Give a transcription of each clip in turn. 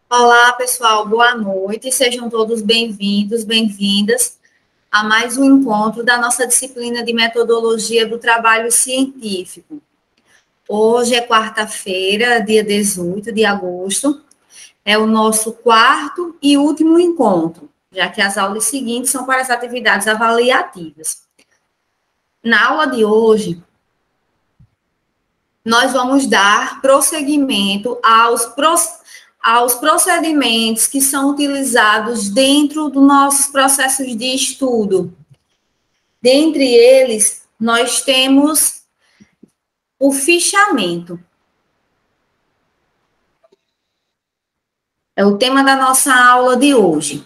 Olá, pessoal, boa noite. Sejam todos bem-vindos, bem-vindas a mais um encontro da nossa disciplina de metodologia do trabalho científico. Hoje é quarta-feira, dia 18 de agosto. É o nosso quarto e último encontro, já que as aulas seguintes são para as atividades avaliativas. Na aula de hoje, nós vamos dar prosseguimento aos procedimentos que são utilizados dentro dos nossos processos de estudo. Dentre eles, nós temos o fichamento. É o tema da nossa aula de hoje.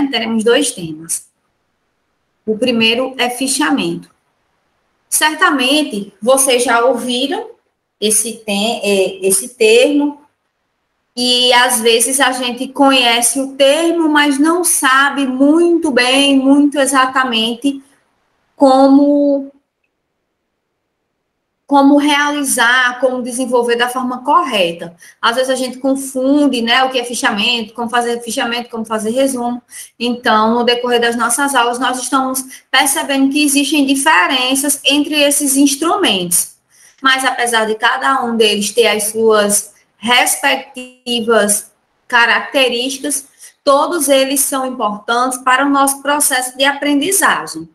Teremos dois temas. O primeiro é fichamento. Certamente, vocês já ouviram esse termo, e às vezes a gente conhece o termo, mas não sabe muito bem, muito exatamente como realizar, como desenvolver da forma correta. Às vezes a gente confunde, né, o que é fichamento, como fazer resumo. Então, no decorrer das nossas aulas, nós estamos percebendo que existem diferenças entre esses instrumentos. Mas, apesar de cada um deles ter as suas respectivas características, todos eles são importantes para o nosso processo de aprendizagem.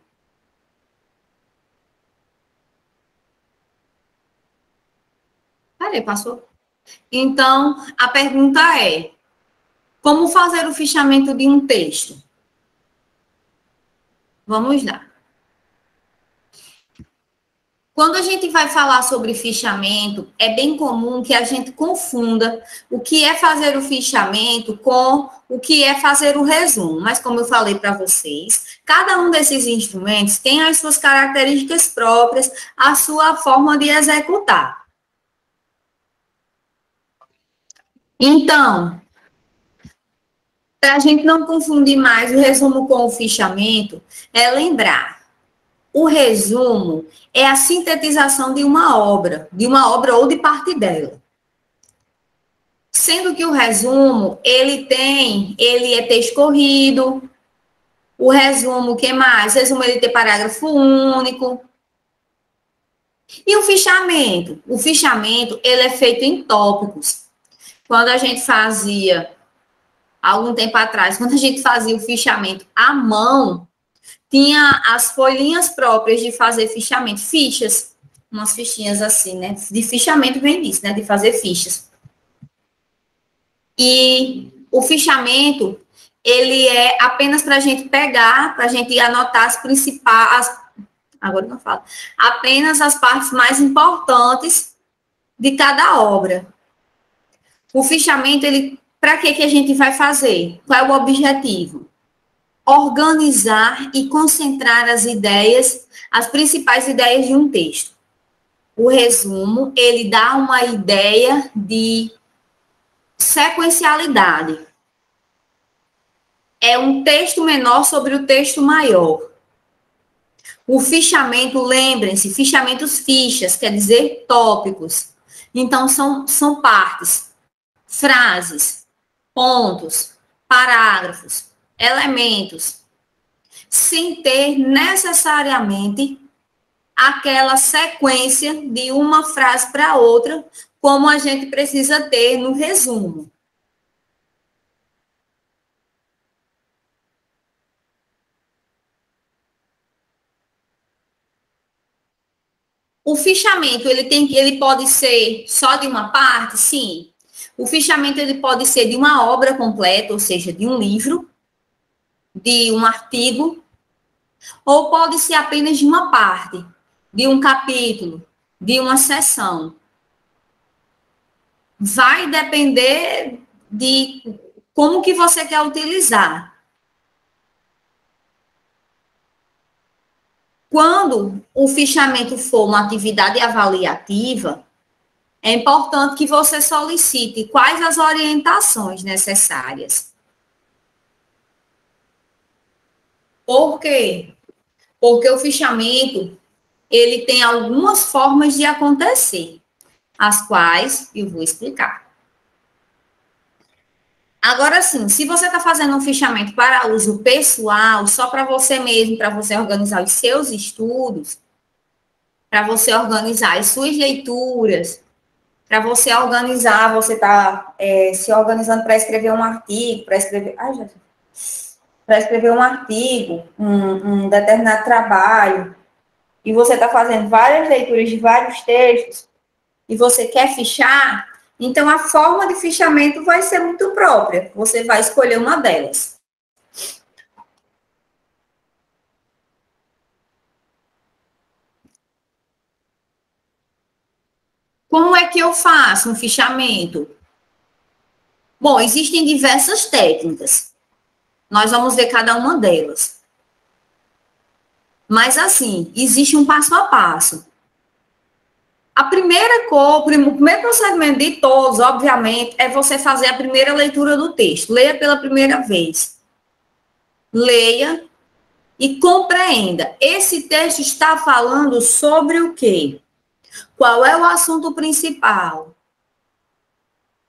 Peraí, passou? Então, a pergunta é: como fazer o fichamento de um texto? Vamos lá. Quando a gente vai falar sobre fichamento, é bem comum que a gente confunda o que é fazer o fichamento com o que é fazer o resumo. Mas, como eu falei para vocês, cada um desses instrumentos tem as suas características próprias, a sua forma de executar. Então, para a gente não confundir mais o resumo com o fichamento, é lembrar: o resumo é a sintetização de uma obra ou de parte dela. Sendo que o resumo, ele é texto corrido, o resumo, o que mais? O resumo, ele tem parágrafo único. E o fichamento? O fichamento, ele é feito em tópicos. Quando a gente fazia, algum tempo atrás, quando a gente fazia o fichamento à mão, tinha as folhinhas próprias de fazer fichamento, fichas, umas fichinhas assim, né? De fichamento vem disso, né? De fazer fichas. E o fichamento, ele é apenas para a gente pegar, para a gente anotar as principais, agora não falo, apenas as partes mais importantes de cada obra. O fichamento, ele, para que a gente vai fazer? Qual é o objetivo? Organizar e concentrar as ideias, as principais ideias de um texto. O resumo, ele dá uma ideia de sequencialidade. É um texto menor sobre o texto maior. O fichamento, lembrem-se, fichamentos fichas, quer dizer tópicos. Então, são partes, frases, pontos, parágrafos, elementos, sem ter necessariamente aquela sequência de uma frase para outra, como a gente precisa ter no resumo. O fichamento, ele pode ser só de uma parte? Sim. O fichamento, ele pode ser de uma obra completa, ou seja, de um livro, de um artigo, ou pode ser apenas de uma parte, de um capítulo, de uma seção. Vai depender de como que você quer utilizar. Quando o fichamento for uma atividade avaliativa, é importante que você solicite quais as orientações necessárias. Por quê? Porque o fichamento, ele tem algumas formas de acontecer, as quais eu vou explicar. Agora sim, se você está fazendo um fichamento para uso pessoal, só para você mesmo, para você organizar os seus estudos, para você organizar as suas leituras, para você organizar, você está se organizando para escrever um artigo, para escrever um artigo, um determinado trabalho, e você está fazendo várias leituras de vários textos, e você quer fichar, então a forma de fichamento vai ser muito própria. Você vai escolher uma delas. Como é que eu faço um fichamento? Bom, existem diversas técnicas. Nós vamos ver cada uma delas. Mas, assim, existe um passo a passo. O primeiro procedimento de todos, obviamente, é você fazer a primeira leitura do texto. Leia pela primeira vez. Leia e compreenda. Esse texto está falando sobre o quê? Qual é o assunto principal?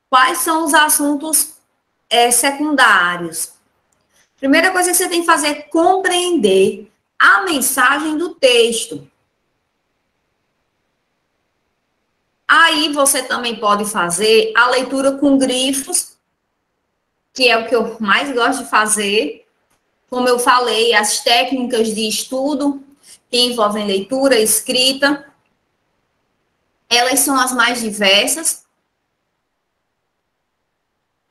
Quais são os assuntos secundários? Primeira coisa que você tem que fazer é compreender a mensagem do texto. Aí você também pode fazer a leitura com grifos, que é o que eu mais gosto de fazer. Como eu falei, as técnicas de estudo que envolvem leitura e escrita, elas são as mais diversas.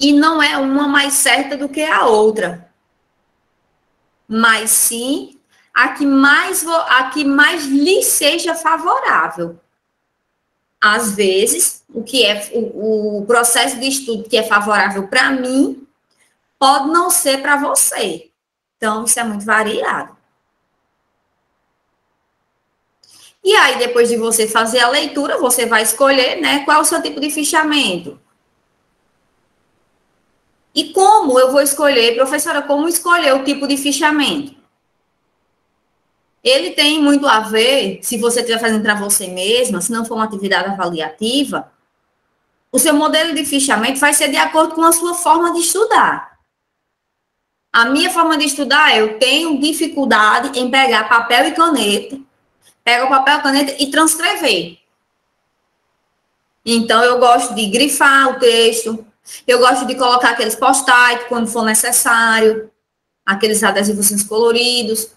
E não é uma mais certa do que a outra. Mas sim a que mais lhe seja favorável. Às vezes, o processo de estudo que é favorável para mim pode não ser para você. Então, isso é muito variado. E aí, depois de você fazer a leitura, você vai escolher, né, qual é o seu tipo de fichamento. E como eu vou escolher, professora, como escolher o tipo de fichamento? Ele tem muito a ver, se você estiver fazendo para você mesma, se não for uma atividade avaliativa, o seu modelo de fichamento vai ser de acordo com a sua forma de estudar. A minha forma de estudar, eu tenho dificuldade em pegar papel e caneta, pega o papel e caneta e transcrever. Então, eu gosto de grifar o texto, eu gosto de colocar aqueles post-it quando for necessário, aqueles adesivos coloridos.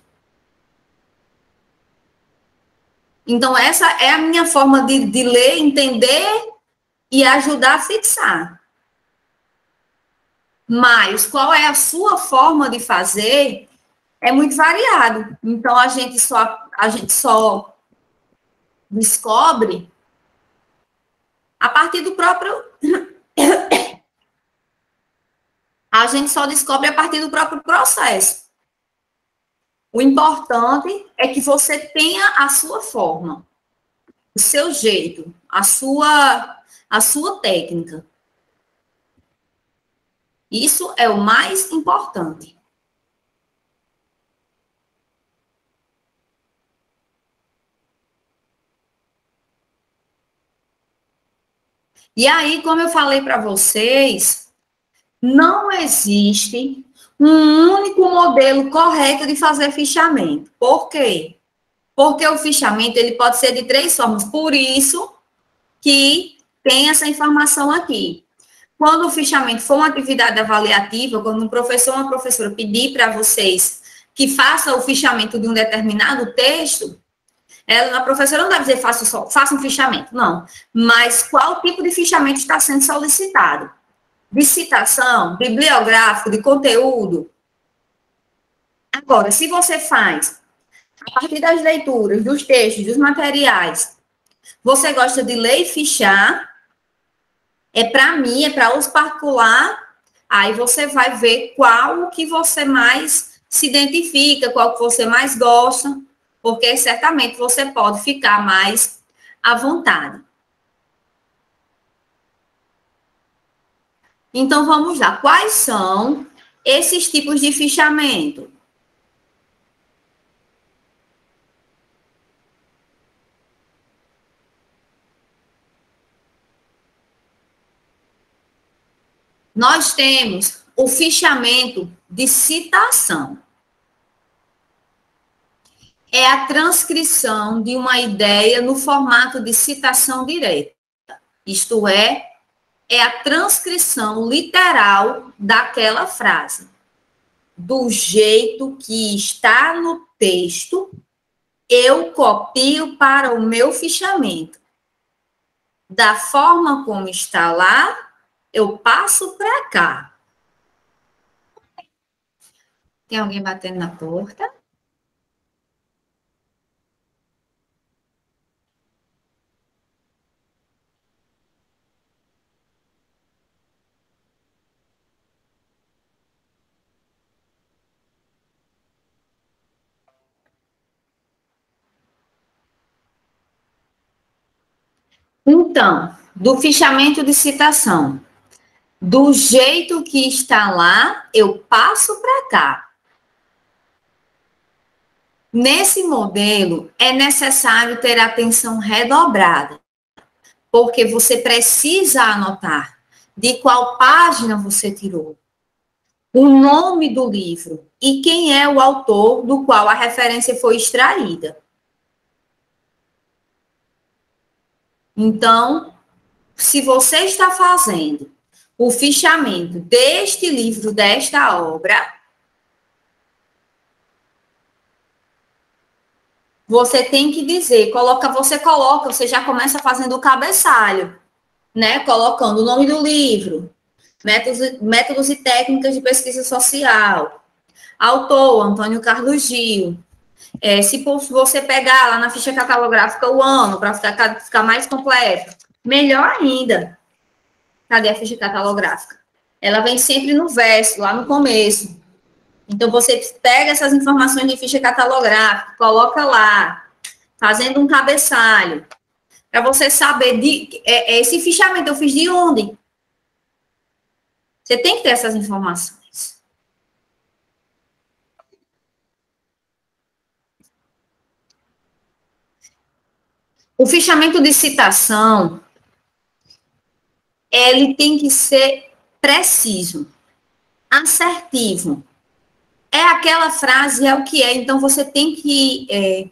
Então, essa é a minha forma de ler, entender e ajudar a fixar. Mas qual é a sua forma de fazer é muito variado. Então, a gente só descobre a partir do próprio... A gente só descobre a partir do próprio processo. O importante é que você tenha a sua forma, o seu jeito, a sua técnica. Isso é o mais importante. E aí, como eu falei para vocês, não existe um único modelo correto de fazer fichamento. Por quê? Porque o fichamento ele pode ser de 3 formas. Por isso que tem essa informação aqui. Quando o fichamento for uma atividade avaliativa, quando um professor ou uma professora pedir para vocês que faça o fichamento de um determinado texto, a professora não deve dizer faça um fichamento, não. Mas qual tipo de fichamento está sendo solicitado? De citação, bibliográfico, de conteúdo. Agora, se você faz, a partir das leituras, dos textos, dos materiais, você gosta de ler e fichar, é para mim, é para uso particular, aí você vai ver qual que você mais se identifica, qual que você mais gosta, porque certamente você pode ficar mais à vontade. Então, vamos lá. Quais são esses tipos de fichamento? Nós temos o fichamento de citação. É a transcrição de uma ideia no formato de citação direta. Isto é a transcrição literal daquela frase. Do jeito que está no texto, eu copio para o meu fichamento. Da forma como está lá, eu passo para cá. Tem alguém batendo na porta? Então, do fichamento de citação. Do jeito que está lá, eu passo para cá. Nesse modelo, é necessário ter atenção redobrada, porque você precisa anotar de qual página você tirou, o nome do livro e quem é o autor do qual a referência foi extraída. Então, se você está fazendo o fichamento deste livro, desta obra, você tem que dizer, você já começa fazendo o cabeçalho, né? Colocando o nome do livro, métodos e técnicas de pesquisa social, autor, Antônio Carlos Gil. Se você pegar lá na ficha catalográfica o ano, para ficar mais completo, melhor ainda. Cadê a ficha catalográfica? Ela vem sempre no verso, lá no começo. Então, você pega essas informações de ficha catalográfica, coloca lá, fazendo um cabeçalho, para você saber esse fichamento eu fiz de onde. Você tem que ter essas informações. O fichamento de citação, ele tem que ser preciso, assertivo. É aquela frase, é o que é. Então, você tem que...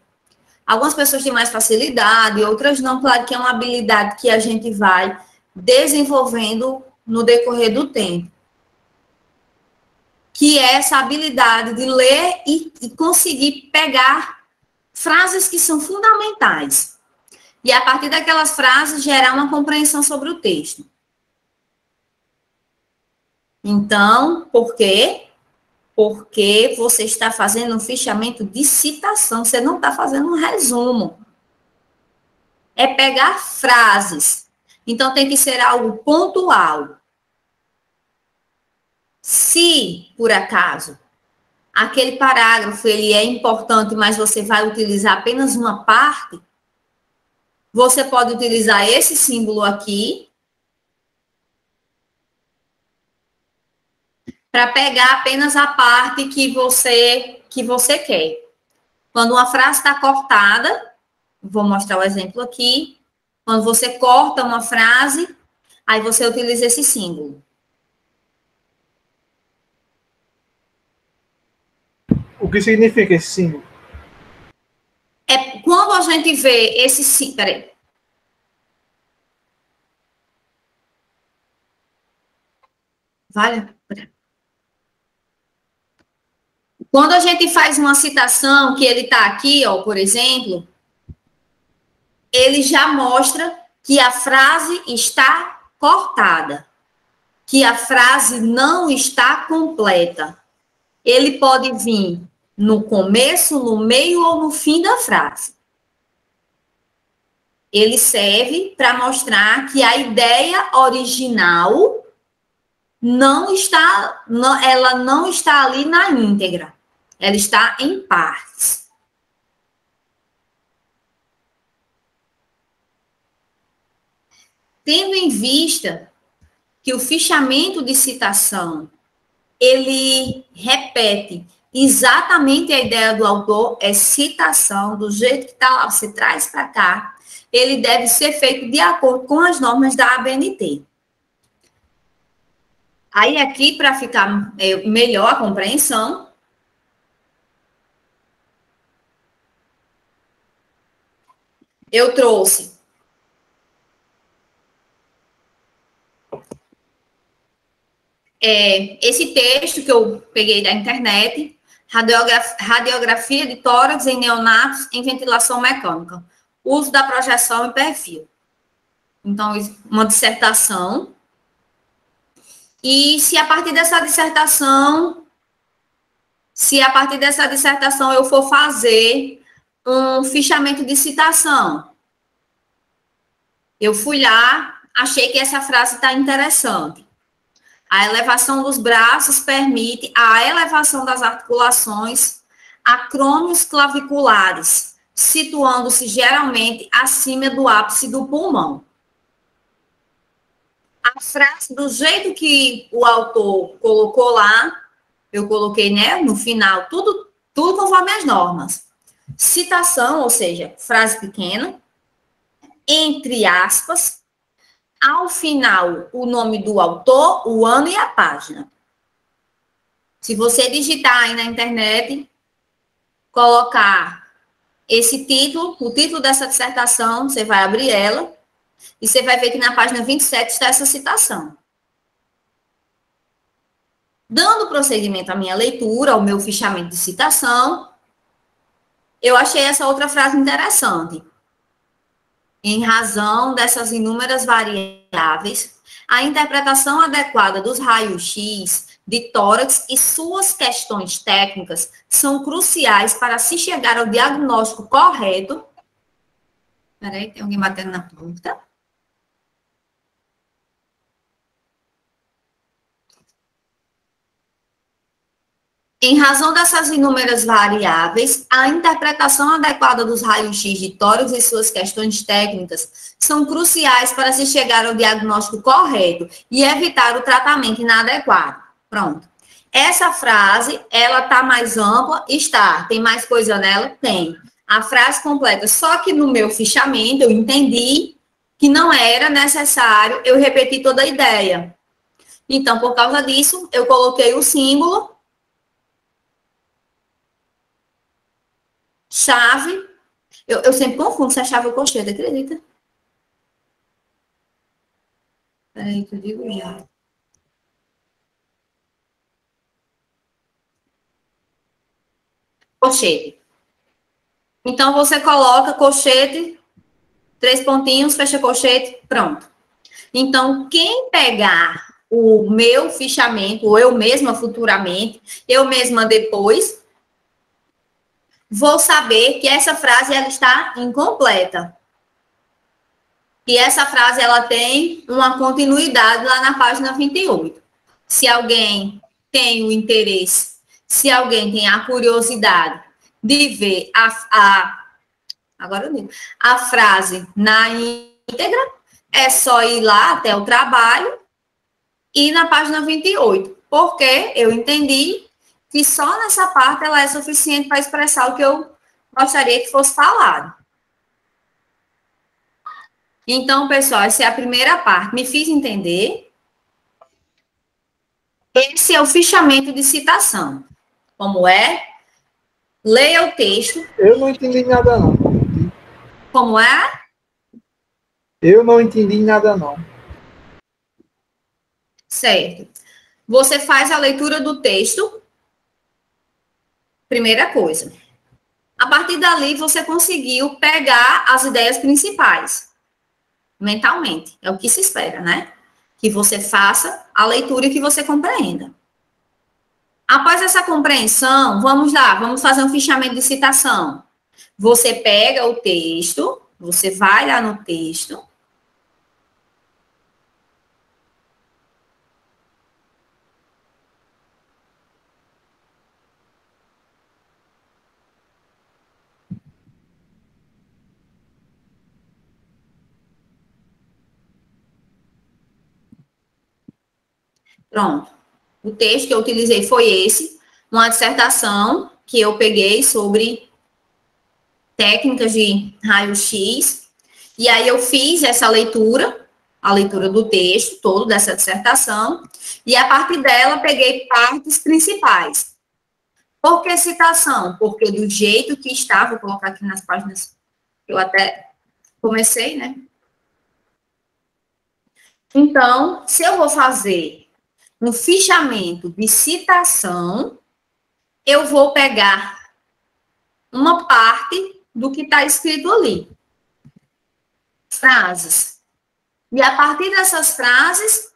algumas pessoas têm mais facilidade, outras não. Claro que é uma habilidade que a gente vai desenvolvendo no decorrer do tempo. Que é essa habilidade de ler e conseguir pegar frases que são fundamentais. E, a partir daquelas frases, gerar uma compreensão sobre o texto. Então, por quê? Porque você está fazendo um fichamento de citação, você não está fazendo um resumo. É pegar frases. Então, tem que ser algo pontual. Se, por acaso, aquele parágrafo ele é importante, mas você vai utilizar apenas uma parte, você pode utilizar esse símbolo aqui para pegar apenas a parte que você quer. Quando uma frase está cortada, vou mostrar o exemplo aqui. Quando você corta uma frase, aí você utiliza esse símbolo. O que significa esse símbolo? É quando a gente vê esse símbolo... Peraí. Vale? Quando a gente faz uma citação, que ele está aqui, ó, por exemplo, ele já mostra que a frase está cortada, que a frase não está completa. Ele pode vir no começo, no meio ou no fim da frase. Ele serve para mostrar que a ideia original ela não está ali na íntegra. Ela está em partes. Tendo em vista que o fichamento de citação, ele repete exatamente a ideia do autor, é citação, do jeito que está lá, você traz para cá, ele deve ser feito de acordo com as normas da ABNT. Aí aqui, para ficar melhor a compreensão, eu trouxe esse texto que eu peguei da internet, radiografia de tórax em neonatos em ventilação mecânica, uso da projeção e perfil. Então, uma dissertação. E se a partir dessa dissertação eu for fazer um fichamento de citação, eu fui lá, achei que essa frase está interessante. A elevação dos braços permite a elevação das articulações acrônios claviculares, situando-se geralmente acima do ápice do pulmão. A frase, do jeito que o autor colocou lá, eu coloquei, né, no final, tudo conforme as normas. Citação, ou seja, frase pequena, entre aspas, ao final, o nome do autor, o ano e a página. Se você digitar aí na internet, colocar esse título, o título dessa dissertação, você vai abrir ela, e você vai ver que na página 27 está essa citação. Dando prosseguimento à minha leitura, ao meu fichamento de citação, eu achei essa outra frase interessante. Em razão dessas inúmeras variáveis, a interpretação adequada dos raios-x de tórax e suas questões técnicas são cruciais para se chegar ao diagnóstico correto. Peraí, tem alguém batendo na porta. Em razão dessas inúmeras variáveis, a interpretação adequada dos raios-x de tórax e suas questões técnicas são cruciais para se chegar ao diagnóstico correto e evitar o tratamento inadequado. Pronto. Essa frase, ela está mais ampla? Está. Tem mais coisa nela? Tem. A frase completa. Só que no meu fichamento, eu entendi que não era necessário eu repetir toda a ideia. Então, por causa disso, eu coloquei o símbolo chave, eu sempre confundo se é chave ou colchete, acredita? Peraí que eu digo já. Colchete. Então, você coloca colchete, 3 pontinhos, fecha colchete, pronto. Então, quem pegar o meu fichamento, ou eu mesma futuramente, eu mesma depois, vou saber que essa frase ela está incompleta. E essa frase ela tem uma continuidade lá na página 28. Se alguém tem o interesse, se alguém tem a curiosidade de ver a frase na íntegra, é só ir lá até o trabalho e na página 28. Porque eu entendi que só nessa parte ela é suficiente para expressar o que eu gostaria que fosse falado. Então, pessoal, essa é a primeira parte. Me fiz entender? Esse é o fichamento de citação. Como é? Leia o texto. Eu não entendi nada, não. Como é? Eu não entendi nada, não. Certo. Você faz a leitura do texto. Primeira coisa. A partir dali, você conseguiu pegar as ideias principais. Mentalmente. É o que se espera, né? Que você faça a leitura e que você compreenda. Após essa compreensão, vamos lá, vamos fazer um fichamento de citação. Você pega o texto, você vai lá no texto. Pronto. O texto que eu utilizei foi esse, uma dissertação que eu peguei sobre técnicas de raio-x. E aí eu fiz essa leitura a leitura do texto todo dessa dissertação, e a partir dela peguei partes principais. Por que citação? Porque do jeito que está, vou colocar aqui nas páginas que eu até comecei, né? Então, se eu vou fazer um fichamento de citação, eu vou pegar uma parte do que está escrito ali. Frases. E a partir dessas frases,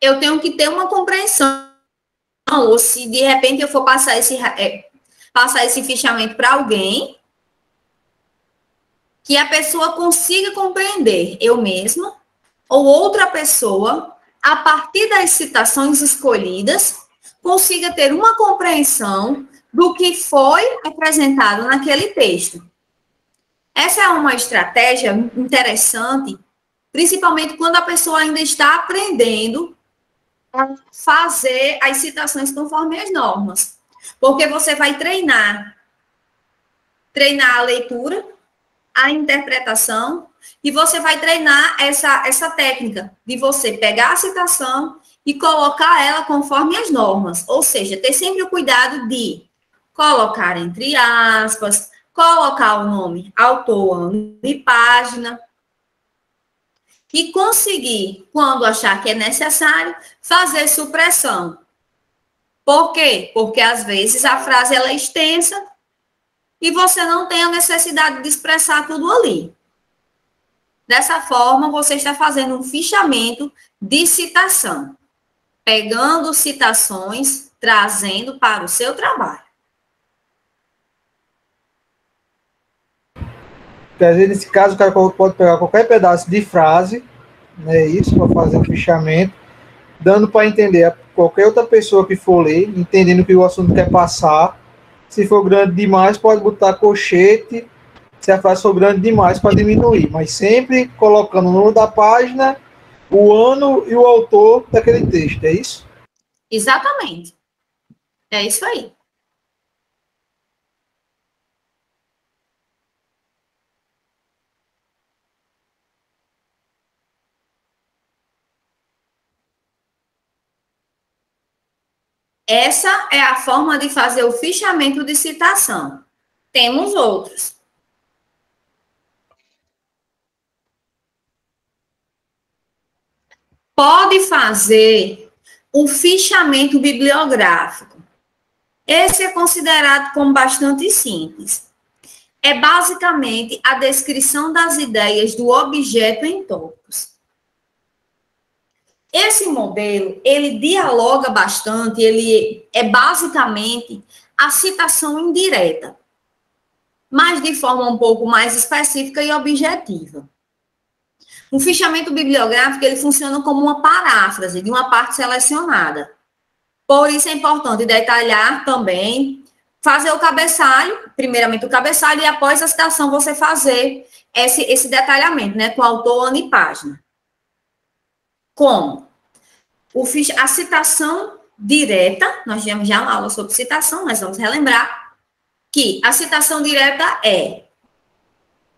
eu tenho que ter uma compreensão. Ou se de repente eu for passar esse fichamento para alguém, que a pessoa consiga compreender, eu mesma ou outra pessoa, a partir das citações escolhidas, consiga ter uma compreensão do que foi apresentado naquele texto. Essa é uma estratégia interessante, principalmente quando a pessoa ainda está aprendendo a fazer as citações conforme as normas. Porque você vai treinar a leitura, a interpretação, e você vai treinar essa técnica de você pegar a citação e colocar ela conforme as normas. Ou seja, ter sempre o cuidado de colocar entre aspas, colocar o nome autor, ano e página, e conseguir, quando achar que é necessário, fazer supressão. Por quê? Porque, às vezes, a frase ela é extensa e você não tem a necessidade de expressar tudo ali. Dessa forma, você está fazendo um fichamento de citação, pegando citações, trazendo para o seu trabalho. Quer dizer, nesse caso, o cara pode pegar qualquer pedaço de frase, né, isso, para fazer um fichamento, dando para entender a qualquer outra pessoa que for ler, entendendo o que o assunto quer passar. Se for grande demais, pode botar colchete, se a frase for grande demais, para diminuir, mas sempre colocando o número da página, o ano e o autor daquele texto, é isso? Exatamente. É isso aí. Essa é a forma de fazer o fichamento de citação. Temos outros. Pode fazer o fichamento bibliográfico. Esse é considerado como bastante simples. É basicamente a descrição das ideias do objeto em tópicos. Esse modelo, ele dialoga bastante, ele é basicamente a citação indireta, mas de forma um pouco mais específica e objetiva. O fichamento bibliográfico, ele funciona como uma paráfrase de uma parte selecionada. Por isso é importante detalhar também, fazer o cabeçalho, primeiramente o cabeçalho, e após a citação você fazer esse detalhamento, né, com autor, ano e página. Como? A citação direta, nós tivemos já uma aula sobre citação, mas vamos relembrar que a citação direta é: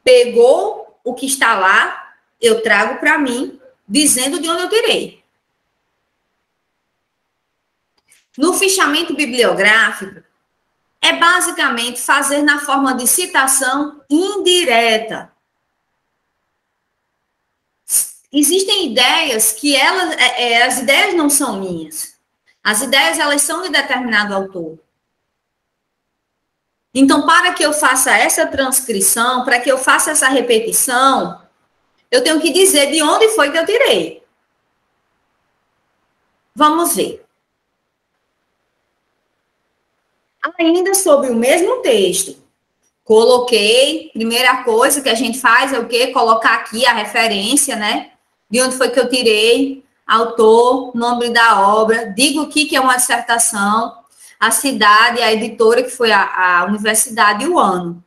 pegou o que está lá, eu trago para mim, dizendo de onde eu tirei. No fichamento bibliográfico, é basicamente fazer na forma de citação indireta. Existem ideias que as ideias não são minhas. As ideias, elas são de determinado autor. Então, para que eu faça essa transcrição, para que eu faça essa repetição, eu tenho que dizer de onde foi que eu tirei. Vamos ver. Ainda sobre o mesmo texto. Coloquei, primeira coisa que a gente faz é o quê? Colocar aqui a referência, né? De onde foi que eu tirei, autor, nome da obra, digo o que é uma dissertação, a cidade, a editora, que foi a universidade e o ano.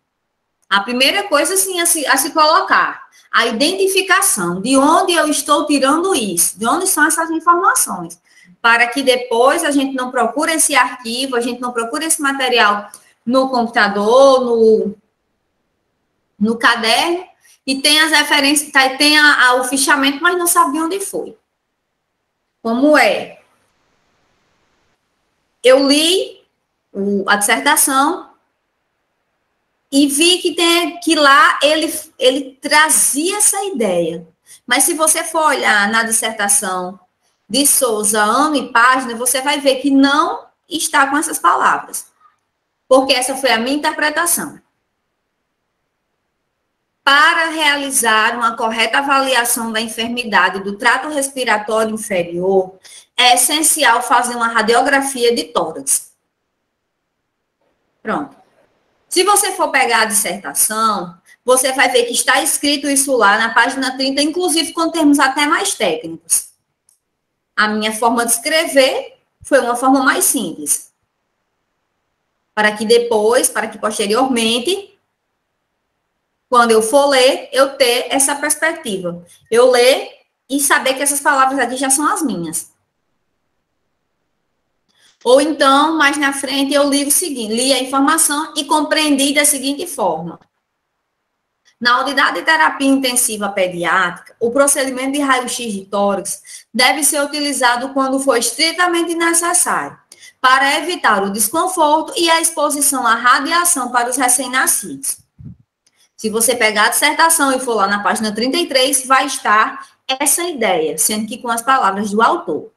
A primeira coisa, assim, a se colocar, a identificação, de onde eu estou tirando isso, de onde são essas informações, para que depois a gente não procure esse arquivo, a gente não procure esse material no computador, no caderno, e tem as referências, tem o fichamento, mas não sabe onde foi. Como é? Eu li a dissertação e vi que lá ele trazia essa ideia. Mas se você for olhar na dissertação de Souza, ano e página, você vai ver que não está com essas palavras. Porque essa foi a minha interpretação. Para realizar uma correta avaliação da enfermidade do trato respiratório inferior, é essencial fazer uma radiografia de tórax. Pronto. Se você for pegar a dissertação, você vai ver que está escrito isso lá na página 30, inclusive com termos até mais técnicos. A minha forma de escrever foi uma forma mais simples. Para que posteriormente, quando eu for ler, eu ter essa perspectiva. Eu ler e saber que essas palavras aqui já são as minhas. Ou então, mais na frente, eu li o seguinte, li a informação e compreendi da seguinte forma. Na unidade de terapia intensiva pediátrica, o procedimento de raio-x de tórax deve ser utilizado quando for estritamente necessário, para evitar o desconforto e a exposição à radiação para os recém-nascidos. Se você pegar a dissertação e for lá na página 33, vai estar essa ideia, sendo que com as palavras do autor.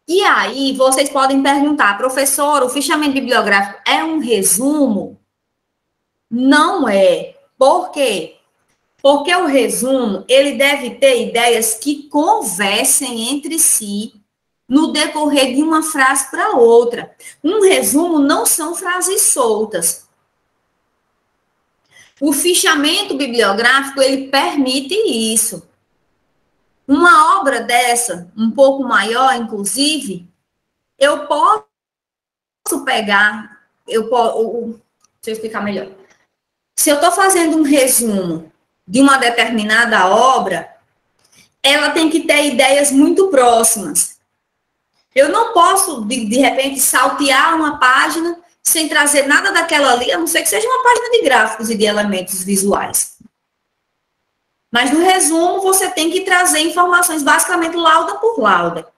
E aí, vocês podem perguntar, professor, o fichamento bibliográfico é um resumo? Não é. Por quê? Porque o resumo, ele deve ter ideias que conversem entre si no decorrer de uma frase para outra. Um resumo não são frases soltas. O fichamento bibliográfico, ele permite isso. Uma obra dessa, um pouco maior, inclusive, eu posso pegar, deixa eu explicar melhor. Se eu estou fazendo um resumo de uma determinada obra, ela tem que ter ideias muito próximas. Eu não posso, de repente, saltear uma página sem trazer nada daquela ali, a não ser que seja uma página de gráficos e de elementos visuais. Mas no resumo, você tem que trazer informações basicamente lauda por lauda.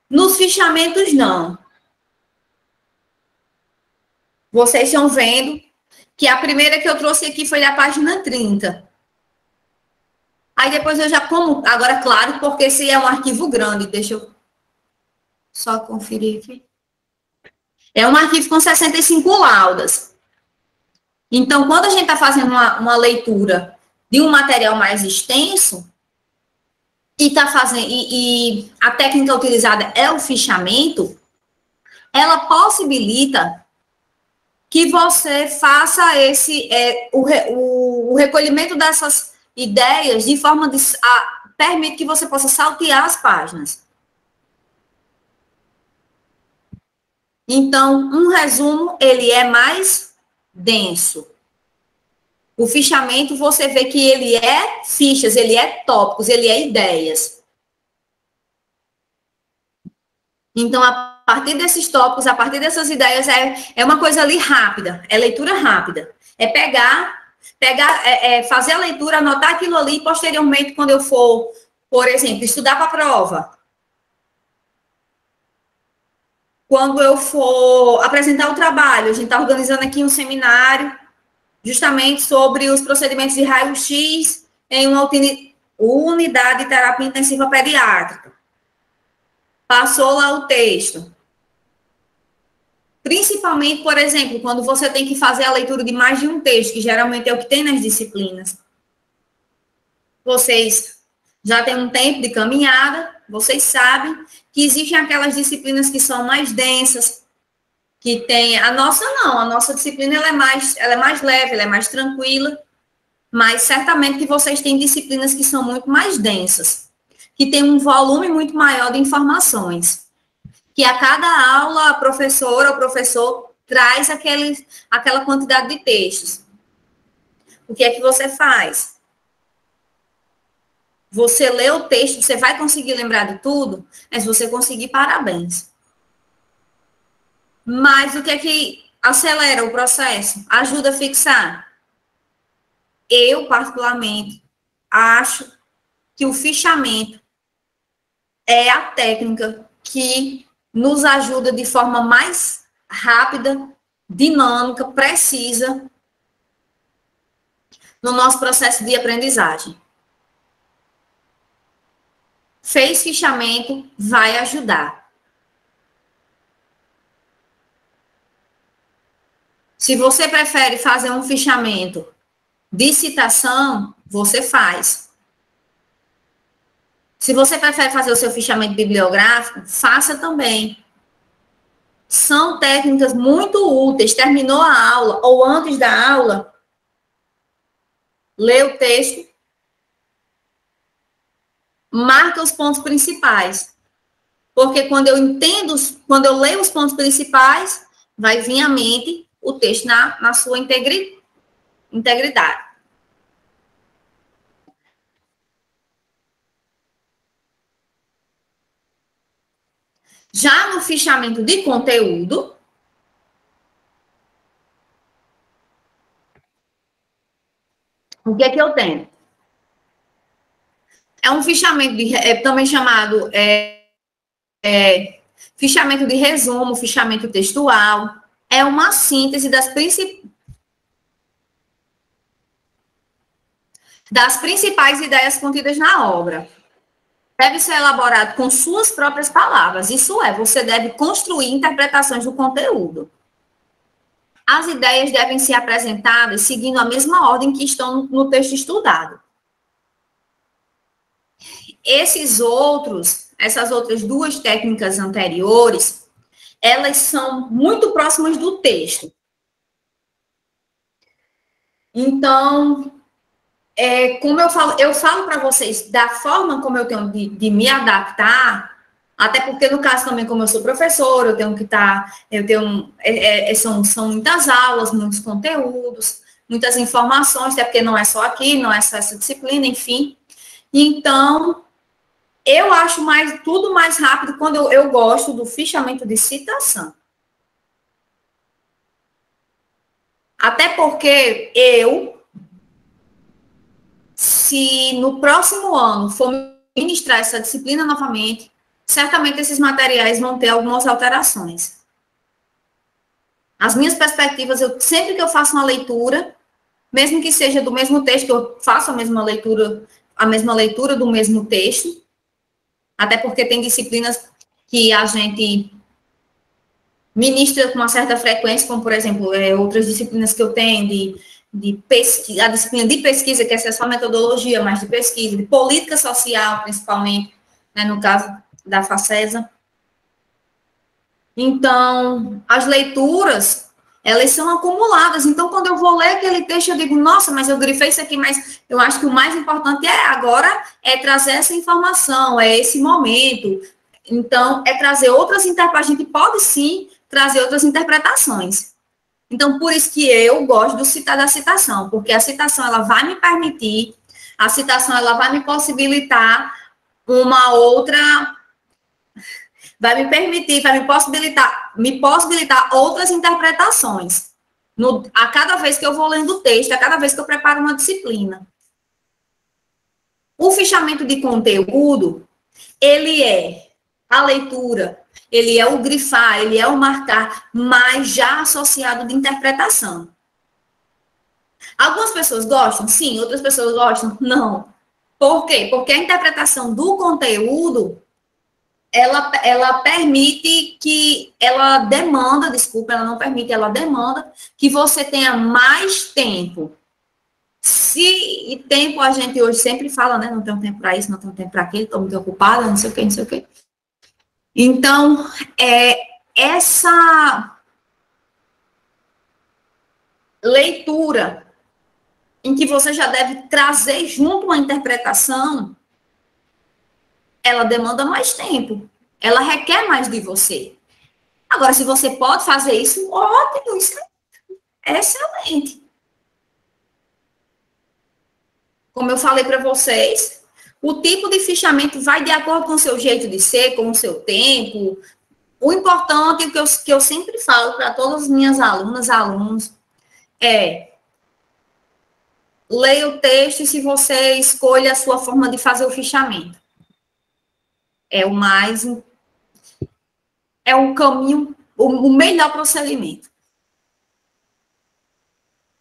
Nos fichamentos, não. Vocês estão vendo que a primeira que eu trouxe aqui foi da página 30. Aí depois eu já como, agora claro, porque esse é um arquivo grande, deixa eu só conferir aqui. É um arquivo com 65 laudas. Então, quando a gente está fazendo uma leitura de um material mais extenso, e a técnica utilizada é o fichamento, ela possibilita que você faça o recolhimento dessas ideias de forma permite que você possa saltear as páginas. Então, um resumo, ele é mais denso. O fichamento, você vê que ele é fichas, ele é tópicos, ele é ideias. Então, a partir desses tópicos, a partir dessas ideias, é uma coisa ali rápida, é leitura rápida. É fazer a leitura, anotar aquilo ali, e posteriormente, quando eu for, por exemplo, estudar para a prova, quando eu for apresentar o trabalho, a gente está organizando aqui um seminário, justamente sobre os procedimentos de raio-x em uma unidade de terapia intensiva pediátrica. Passou lá o texto. Principalmente, por exemplo, quando você tem que fazer a leitura de mais de um texto, que geralmente é o que tem nas disciplinas. Vocês já têm um tempo de caminhada, vocês sabem que existem aquelas disciplinas que são mais densas, que tem... A nossa não, a nossa disciplina ela é mais leve, ela é mais tranquila, mas certamente que vocês têm disciplinas que são muito mais densas, que tem um volume muito maior de informações, que a cada aula a professora ou professor traz aquela quantidade de textos. O que é que você faz? Você lê o texto, você vai conseguir lembrar de tudo, mas se você conseguir, parabéns. Mas o que é que acelera o processo? Ajuda a fixar. eu particularmente acho que o fichamento é a técnica que nos ajuda de forma mais rápida, dinâmica, precisa no nosso processo de aprendizagem. Fez fichamento, vai ajudar. Se você prefere fazer um fichamento de citação, você faz. Se você prefere fazer o seu fichamento bibliográfico, faça também. São técnicas muito úteis. Terminou a aula ou antes da aula, lê o texto, marca os pontos principais. Porque quando eu entendo, quando eu leio os pontos principais, vai vir à mente o texto na sua integridade. Já no fichamento de conteúdo, o que é que eu tenho? É um fichamento também chamado fichamento de resumo, fichamento textual. É uma síntese das principais ideias contidas na obra. Deve ser elaborado com suas próprias palavras. Isso é, você deve construir interpretações do conteúdo. As ideias devem ser apresentadas seguindo a mesma ordem que estão no texto estudado. Essas outras duas técnicas anteriores, elas são muito próximas do texto. Então, como eu falo para vocês da forma como eu tenho de me adaptar, até porque no caso também, como eu sou professora, eu tenho que são muitas aulas, muitos conteúdos, muitas informações, até porque não é só aqui, não é só essa disciplina, enfim. Então, eu acho tudo mais rápido quando eu gosto do fichamento de citação. Até porque se no próximo ano for ministrar essa disciplina novamente, certamente esses materiais vão ter algumas alterações. As minhas perspectivas, sempre que eu faço uma leitura, mesmo que seja do mesmo texto, eu faço a mesma leitura do mesmo texto, até porque tem disciplinas que a gente ministra com uma certa frequência, como, por exemplo, outras disciplinas que eu tenho de pesquisa, a disciplina de pesquisa, que é só metodologia, mas de pesquisa, de política social, principalmente, né, no caso da FACESA. Então, as leituras, elas são acumuladas. Então, quando eu vou ler aquele texto, eu digo, nossa, mas eu grifei isso aqui, mas eu acho que o mais importante agora é trazer essa informação, é esse momento. Então, é trazer outras interpretações. A gente pode, sim, trazer outras interpretações. Então, por isso que eu gosto da citação, porque a citação, ela vai me permitir, a citação, ela vai me possibilitar uma outra... vai me possibilitar outras interpretações. A cada vez que eu vou lendo o texto, a cada vez que eu preparo uma disciplina. O fichamento de conteúdo, ele é a leitura, ele é o grifar, ele é o marcar, mas já associado de interpretação. Algumas pessoas gostam? Sim. Outras pessoas gostam? Não. Por quê? Porque a interpretação do conteúdo... ela permite que, ela não permite, ela demanda que você tenha mais tempo. E tempo a gente hoje sempre fala, né? Não tenho tempo para isso, não tenho tempo para aquilo, estou muito ocupada, não sei o quê, não sei o quê. Então, essa leitura em que você já deve trazer junto uma interpretação, ela demanda mais tempo. Ela requer mais de você. Agora, se você pode fazer isso, ótimo, isso é excelente. Como eu falei para vocês, o tipo de fichamento vai de acordo com o seu jeito de ser, com o seu tempo. O importante, que eu sempre falo para todas as minhas alunos, é leia o texto e se você escolhe a sua forma de fazer o fichamento. É o caminho, o melhor procedimento.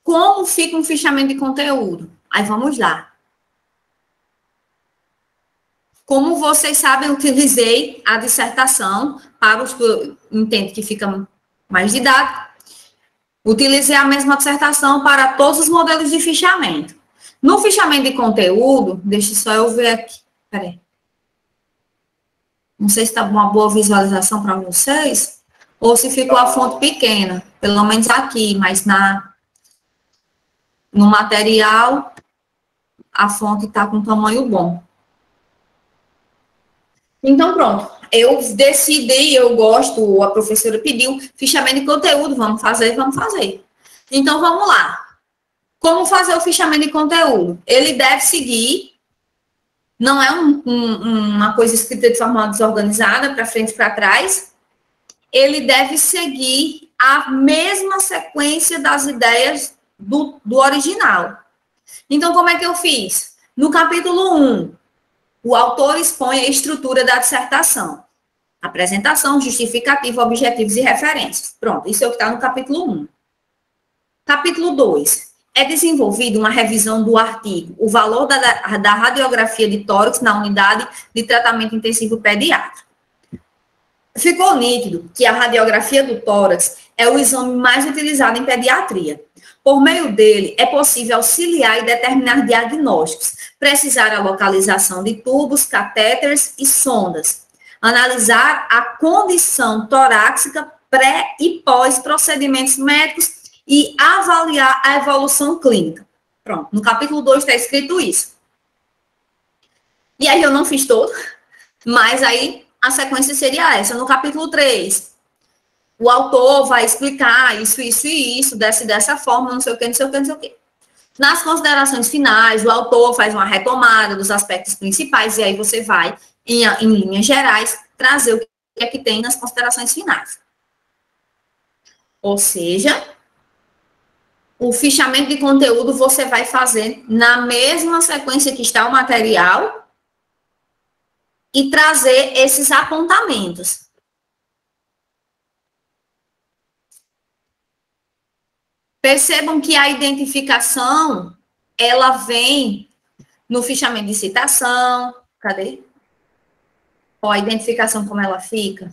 Como fica um fichamento de conteúdo? Aí vamos lá. Como vocês sabem, eu utilizei a dissertação para os que eu entendo que fica mais didático. Utilizei a mesma dissertação para todos os modelos de fichamento. No fichamento de conteúdo, deixa só eu ver aqui. Peraí. Não sei se está uma boa visualização para vocês, ou se ficou a fonte pequena, pelo menos aqui, mas no material, a fonte está com tamanho bom. Então, pronto. Eu decidi, eu gosto, a professora pediu, fichamento de conteúdo, vamos fazer. Então, vamos lá. Como fazer o fichamento de conteúdo? Ele deve seguir, não é uma coisa escrita de forma desorganizada, para frente e para trás. Ele deve seguir a mesma sequência das ideias do original. Então, como é que eu fiz? No capítulo 1, o autor expõe a estrutura da dissertação. Apresentação, justificativa, objetivos e referências. Pronto, isso é o que está no capítulo 1. Capítulo 2. É desenvolvida uma revisão do artigo O valor da radiografia de tórax na unidade de tratamento intensivo pediátrico. Ficou nítido que a radiografia do tórax é o exame mais utilizado em pediatria. Por meio dele, é possível auxiliar e determinar diagnósticos, precisar a localização de tubos, catéteres e sondas, analisar a condição torácica pré e pós procedimentos médicos e avaliar a evolução clínica. Pronto, no capítulo 2 está escrito isso. E aí eu não fiz todo, mas aí a sequência seria essa. No capítulo 3, o autor vai explicar isso e isso, dessa forma, não sei o quê. Nas considerações finais, o autor faz uma retomada dos aspectos principais, e aí você vai, em linhas gerais, trazer o que é que tem nas considerações finais. Ou seja, o fichamento de conteúdo você vai fazer na mesma sequência que está o material e trazer esses apontamentos. Percebam que a identificação, ela vem no fichamento de citação. Cadê? Ó, a identificação como ela fica.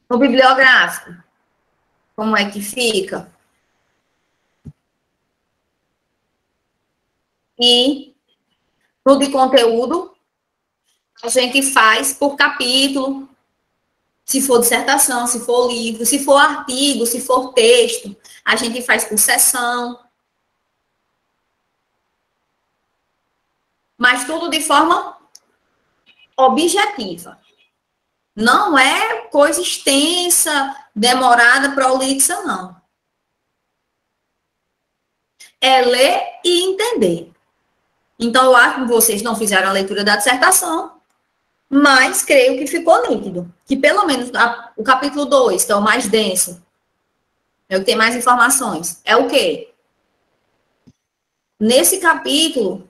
No bibliográfico, como é que fica? E no de conteúdo, a gente faz por capítulo, se for dissertação, se for livro, se for artigo, se for texto, a gente faz por seção. Mas tudo de forma objetiva. Não é coisa extensa, demorada, prolixa, não. É ler e entender. Então, eu acho que vocês não fizeram a leitura da dissertação, mas creio que ficou nítido. Que pelo menos o capítulo 2, que é o mais denso, é o que tem mais informações, é o quê? Nesse capítulo,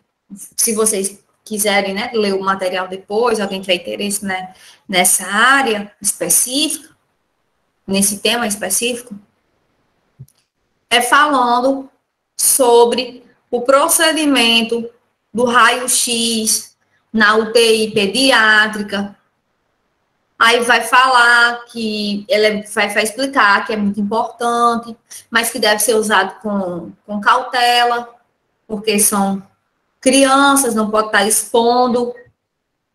se vocês quiserem, né, ler o material depois, alguém tiver interesse, né, nessa área específica, nesse tema específico, é falando sobre o procedimento do raio-x na UTI pediátrica. Aí vai falar que ele vai explicar que é muito importante, mas que deve ser usado com cautela, porque são crianças, não pode estar expondo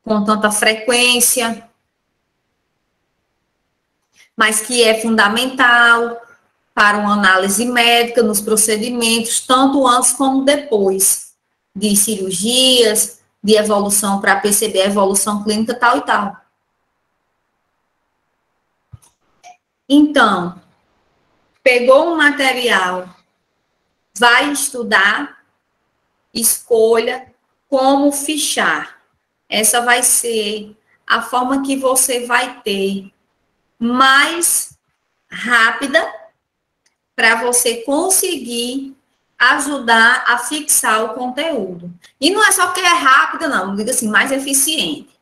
com tanta frequência, mas que é fundamental para uma análise médica nos procedimentos, tanto antes como depois de cirurgias, de evolução, para perceber a evolução clínica, tal e tal. Então, pegou um material, vai estudar, escolha como fichar. Essa vai ser a forma que você vai ter mais rápida para você conseguir ajudar a fixar o conteúdo. E não é só porque é rápido, não, diga assim, mais eficiente.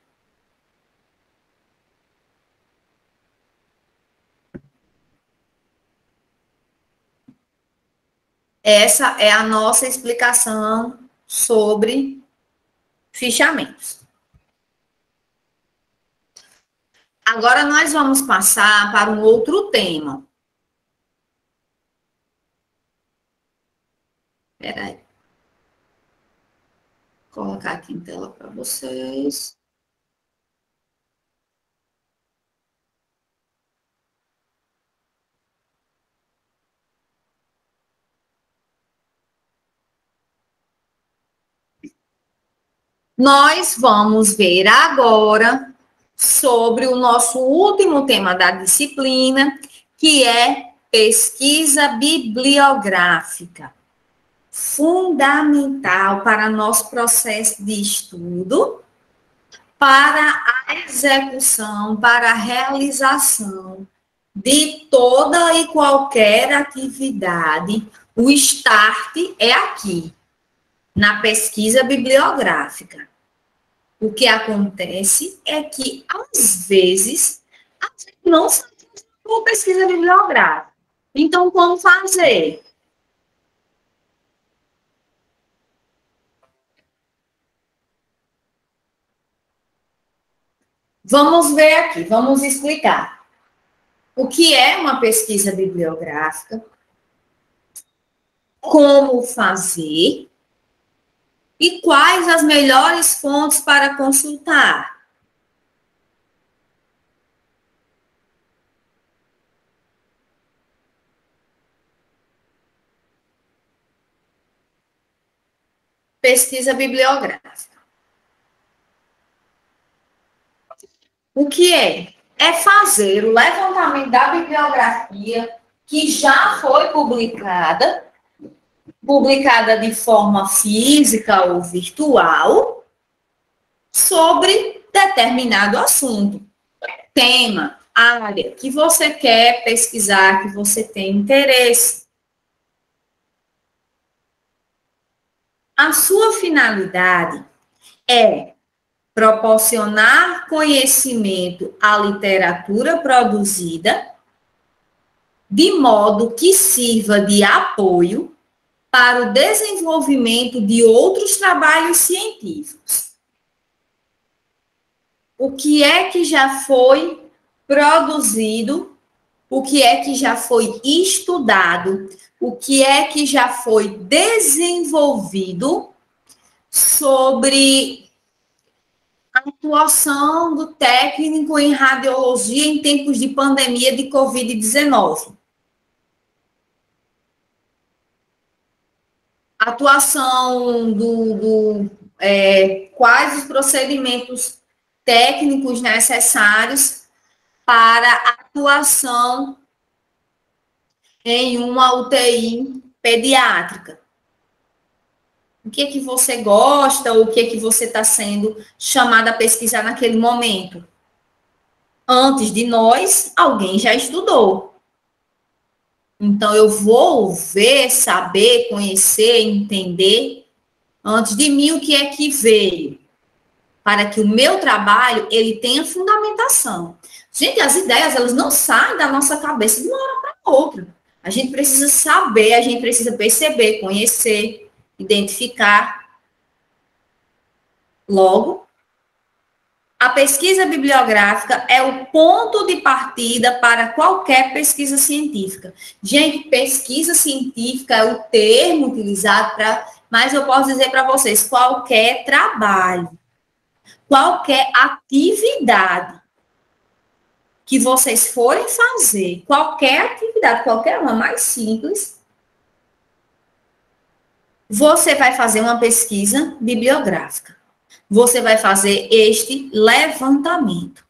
Essa é a nossa explicação sobre fichamentos. Agora nós vamos passar para um outro tema. Espera aí. Vou colocar aqui em tela para vocês. Nós vamos ver agora sobre o nosso último tema da disciplina, que é pesquisa bibliográfica. Fundamental para nosso processo de estudo, para a execução, para a realização de toda e qualquer atividade. O start é aqui, na pesquisa bibliográfica. O que acontece é que, às vezes, a gente não sabe por pesquisa bibliográfica. Então, como fazer? Vamos ver aqui, vamos explicar. O que é uma pesquisa bibliográfica? Como fazer? E quais as melhores fontes para consultar? Pesquisa bibliográfica. O que é? É fazer o levantamento da bibliografia que já foi publicada de forma física ou virtual, sobre determinado assunto, tema, área que você quer pesquisar, que você tem interesse. A sua finalidade é proporcionar conhecimento à literatura produzida, de modo que sirva de apoio para o desenvolvimento de outros trabalhos científicos. O que é que já foi produzido, o que é que já foi estudado, o que é que já foi desenvolvido sobre a atuação do técnico em radiologia em tempos de pandemia de Covid-19. Atuação quais os procedimentos técnicos necessários para a atuação em uma UTI pediátrica. O que é que você gosta, ou o que é que você está sendo chamado a pesquisar naquele momento? Antes de nós, alguém já estudou. Então, eu vou ver, saber, conhecer, entender, antes de mim, o que é que veio, para que o meu trabalho, ele tenha fundamentação. Gente, as ideias, elas não saem da nossa cabeça de uma hora para outra. A gente precisa saber, a gente precisa perceber, conhecer, identificar. Logo, a pesquisa bibliográfica é o ponto de partida para qualquer pesquisa científica. Gente, pesquisa científica é o termo utilizado para, mas eu posso dizer para vocês, qualquer trabalho, qualquer atividade que vocês forem fazer, qualquer atividade, qualquer uma mais simples, você vai fazer uma pesquisa bibliográfica. Você vai fazer este levantamento.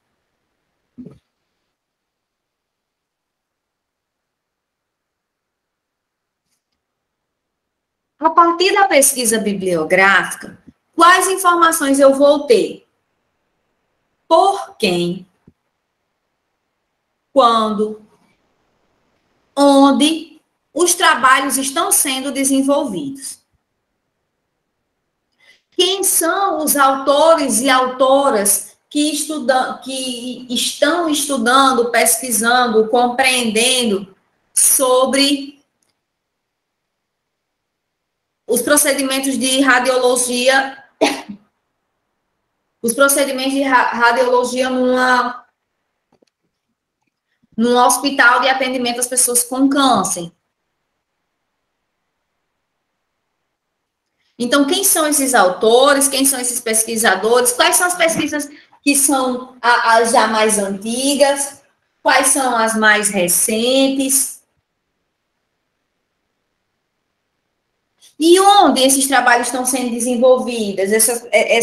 A partir da pesquisa bibliográfica, quais informações eu vou ter? Por quem? Quando? Onde? os trabalhos estão sendo desenvolvidos? Quem são os autores e autoras que estão estudando, pesquisando, compreendendo sobre os procedimentos de radiologia, num hospital de atendimento às pessoas com câncer? Então, quem são esses autores? Quem são esses pesquisadores? Quais são as pesquisas que são as já mais antigas? Quais são as mais recentes? E onde esses trabalhos estão sendo desenvolvidos?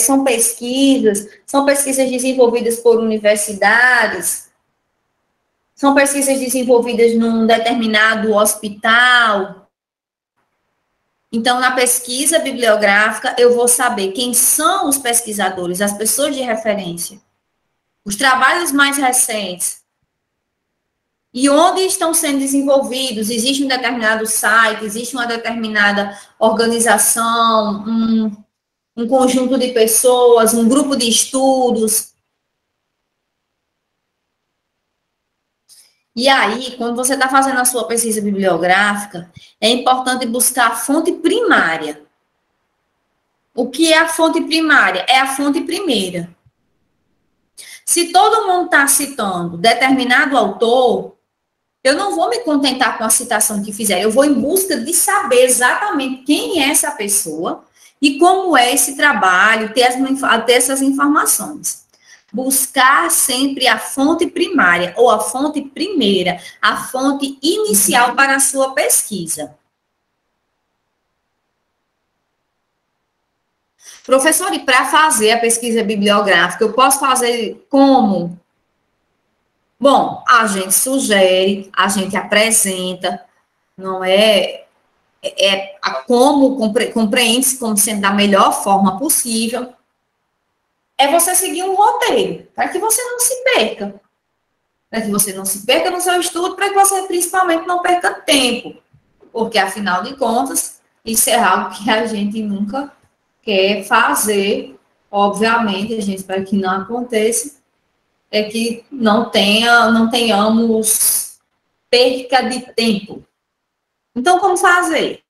São pesquisas desenvolvidas por universidades? São pesquisas desenvolvidas num determinado hospital? Então, na pesquisa bibliográfica, eu vou saber quem são os pesquisadores, as pessoas de referência, os trabalhos mais recentes, e onde estão sendo desenvolvidos. Existe um determinado site, existe uma determinada organização, um conjunto de pessoas, um grupo de estudos. E aí, quando você está fazendo a sua pesquisa bibliográfica, é importante buscar a fonte primária. O que é a fonte primária? É a fonte primeira. Se todo mundo está citando determinado autor, eu não vou me contentar com a citação que fizer, eu vou em busca de saber exatamente quem é essa pessoa e como é esse trabalho, ter essas informações. Buscar sempre a fonte primária, ou a fonte primeira, a fonte inicial para a sua pesquisa. Professor, e para fazer a pesquisa bibliográfica, eu posso fazer como? Bom, a gente sugere, a gente apresenta, não é? Como compreende-se como sendo da melhor forma possível. É você seguir um roteiro, para que você não se perca. Para que você não se perca no seu estudo, para que você principalmente não perca tempo. Porque, afinal de contas, isso é algo que a gente nunca quer fazer. Obviamente, a gente espera que não aconteça, é que não tenhamos perca de tempo. Então, como fazer?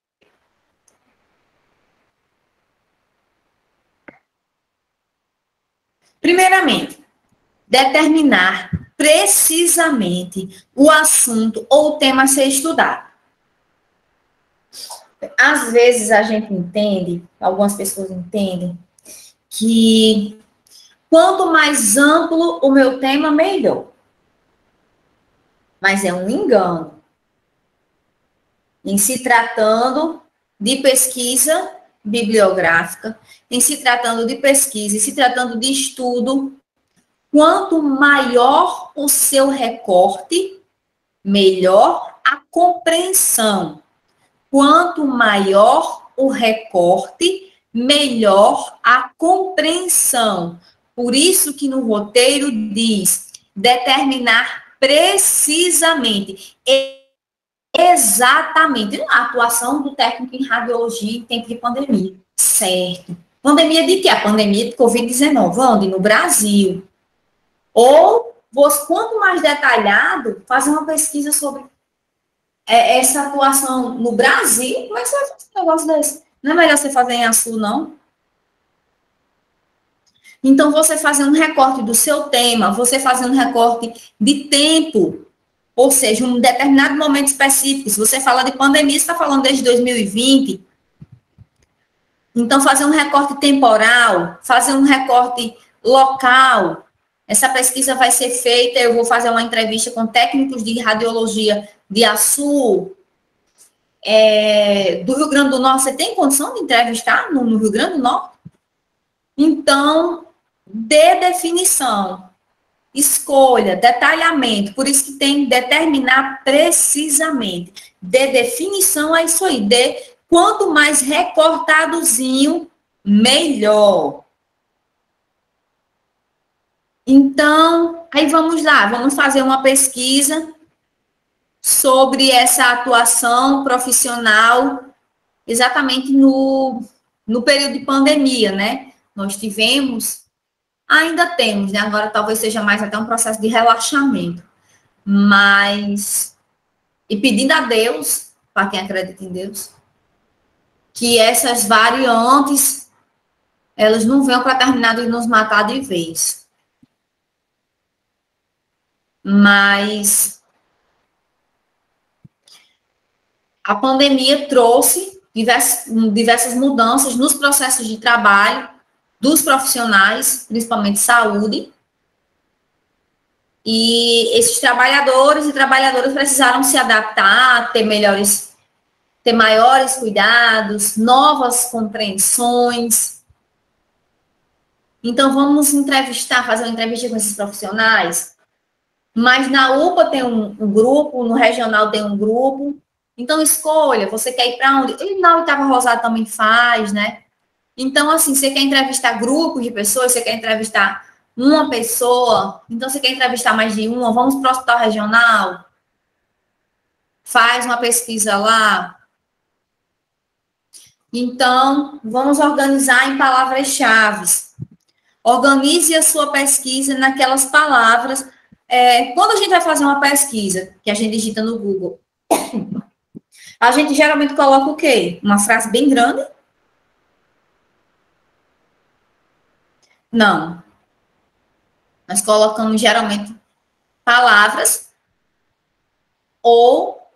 Primeiramente, determinar precisamente o assunto ou o tema a ser estudado. Às vezes a gente entende, algumas pessoas entendem, que quanto mais amplo o meu tema, melhor. Mas é um engano. Em se tratando de pesquisa bibliográfica, em se tratando de pesquisa, em se tratando de estudo, quanto maior o seu recorte, melhor a compreensão. Quanto maior o recorte, melhor a compreensão. Por isso que no roteiro diz determinar precisamente, exatamente, a atuação do técnico em radiologia em tempo de pandemia. Certo. Pandemia de quê? A pandemia de Covid-19, onde? No Brasil. Ou, quanto mais detalhado, fazer uma pesquisa sobre essa atuação no Brasil. Como é que você vai fazer um negócio desse? Não é melhor você fazer em Açu, não? Então, você fazer um recorte do seu tema, você fazer um recorte de tempo, ou seja, um determinado momento específico. Se você fala de pandemia, você está falando desde 2020. Então, fazer um recorte temporal, fazer um recorte local. Essa pesquisa vai ser feita, eu vou fazer uma entrevista com técnicos de radiologia de Açu, do Rio Grande do Norte. Você tem condição de entrevistar no Rio Grande do Norte? Então, dê definição, escolha, detalhamento. Por isso que tem que determinar precisamente. Dê definição a isso aí. Quanto mais recortadozinho, melhor. Então, aí vamos lá, vamos fazer uma pesquisa sobre essa atuação profissional exatamente no período de pandemia, né? Nós tivemos, ainda temos, né? Agora talvez seja mais até um processo de relaxamento, mas, e pedindo a Deus, para quem acredita em Deus, que essas variantes, elas não venham para terminar de nos matar de vez. Mas a pandemia trouxe diversas mudanças nos processos de trabalho dos profissionais, principalmente saúde, e esses trabalhadores e trabalhadoras precisaram se adaptar, ter maiores cuidados, novas compreensões. Então, vamos fazer uma entrevista com esses profissionais, mas na UPA tem um grupo, no regional tem um grupo. Então, escolha, você quer ir para onde? E na Oitava Rosada também faz, né? Então, assim, você quer entrevistar grupos de pessoas, você quer entrevistar uma pessoa, então você quer entrevistar mais de uma, vamos para o hospital regional, faz uma pesquisa lá. Então, vamos organizar em palavras-chave. Organize a sua pesquisa naquelas palavras. Quando a gente vai fazer uma pesquisa, que a gente digita no Google, a gente geralmente coloca o quê? Uma frase bem grande? Não. Nós colocamos geralmente palavras ou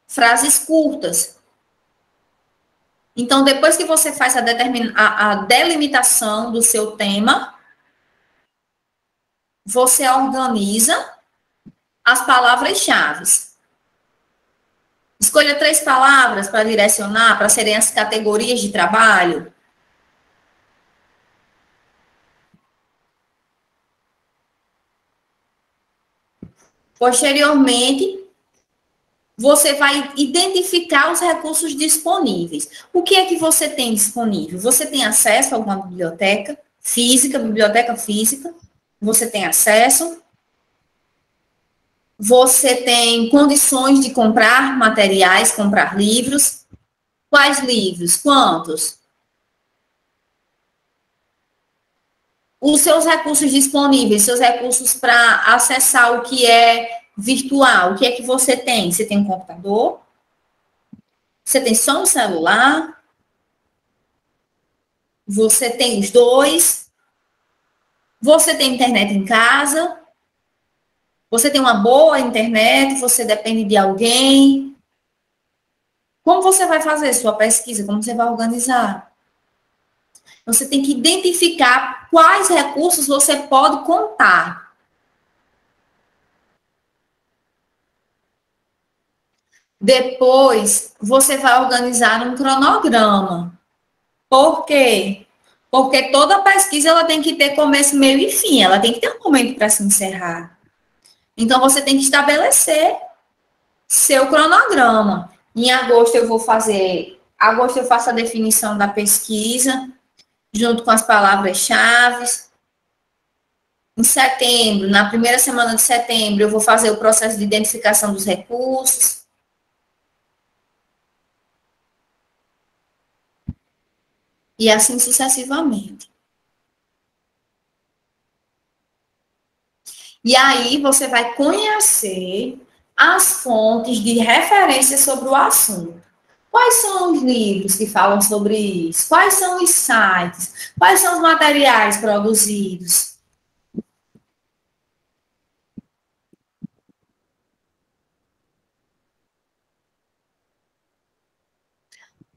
frases curtas. Então, depois que você faz a delimitação do seu tema, você organiza as palavras-chave. Escolha 3 palavras para direcionar, para serem as categorias de trabalho. Posteriormente, você vai identificar os recursos disponíveis. O que é que você tem disponível? Você tem acesso a alguma biblioteca física, você tem acesso. Você tem condições de comprar materiais, comprar livros. Quais livros? Quantos? Os seus recursos disponíveis, seus recursos para acessar o que é virtual. O que é que você tem? Você tem um computador? Você tem só um celular? Você tem os dois? Você tem internet em casa? Você tem uma boa internet? Você depende de alguém? Como você vai fazer sua pesquisa? Como você vai organizar? Você tem que identificar quais recursos você pode contar. Depois, você vai organizar um cronograma. Por quê? Porque toda pesquisa ela tem que ter começo, meio e fim. Ela tem que ter um momento para se encerrar. Então, você tem que estabelecer seu cronograma. Em agosto, eu faço a definição da pesquisa, junto com as palavras-chave. Em setembro, na primeira semana de setembro, eu vou fazer o processo de identificação dos recursos. E assim sucessivamente. E aí você vai conhecer as fontes de referência sobre o assunto. Quais são os livros que falam sobre isso? Quais são os sites? Quais são os materiais produzidos?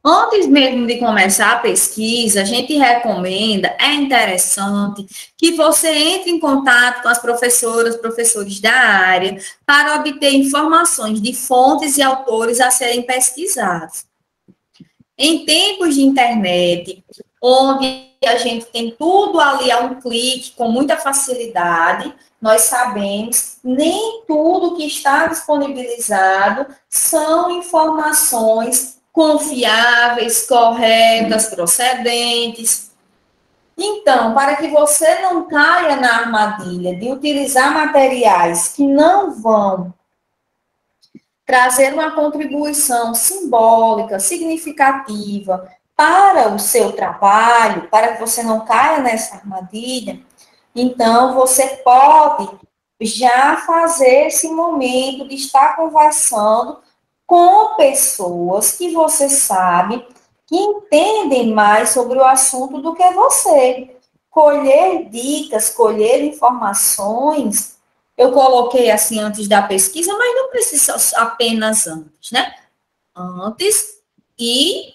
Antes mesmo de começar a pesquisa, a gente recomenda, é interessante, que você entre em contato com as professoras, professores da área, para obter informações de fontes e autores a serem pesquisados. Em tempos de internet, onde a gente tem tudo ali a um clique, com muita facilidade, nós sabemos, nem tudo que está disponibilizado são informações confiáveis, corretas, procedentes. Então, para que você não caia na armadilha de utilizar materiais que não vão trazer uma contribuição simbólica, significativa para o seu trabalho, para que você não caia nessa armadilha, então você pode já fazer esse momento de estar conversando com pessoas que você sabe que entendem mais sobre o assunto do que você. Colher dicas, colher informações, eu coloquei assim antes da pesquisa, mas não precisa apenas antes, né? Antes e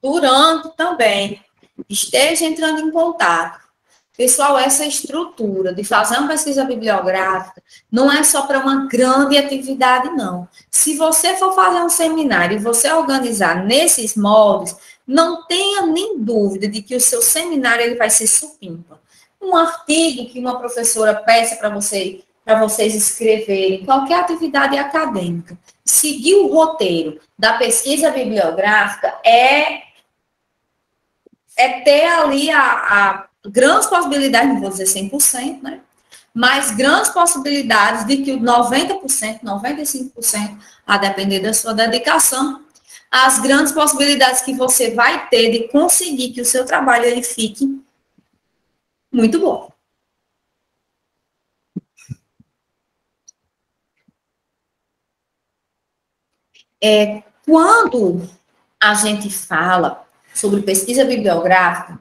durante também. Esteja entrando em contato. Pessoal, essa estrutura de fazer uma pesquisa bibliográfica não é só para uma grande atividade, não. Se você for fazer um seminário e você organizar nesses moldes, não tenha nem dúvida de que o seu seminário ele vai ser supimpa. Um artigo que uma professora peça para vocês escreverem, qualquer atividade acadêmica, seguir o roteiro da pesquisa bibliográfica é ter ali a grandes possibilidades, não vou dizer 100%, né? Mas grandes possibilidades de que 90%, 95%, a depender da sua dedicação, as grandes possibilidades que você vai ter de conseguir que o seu trabalho ele fique muito bom. Quando a gente fala sobre pesquisa bibliográfica,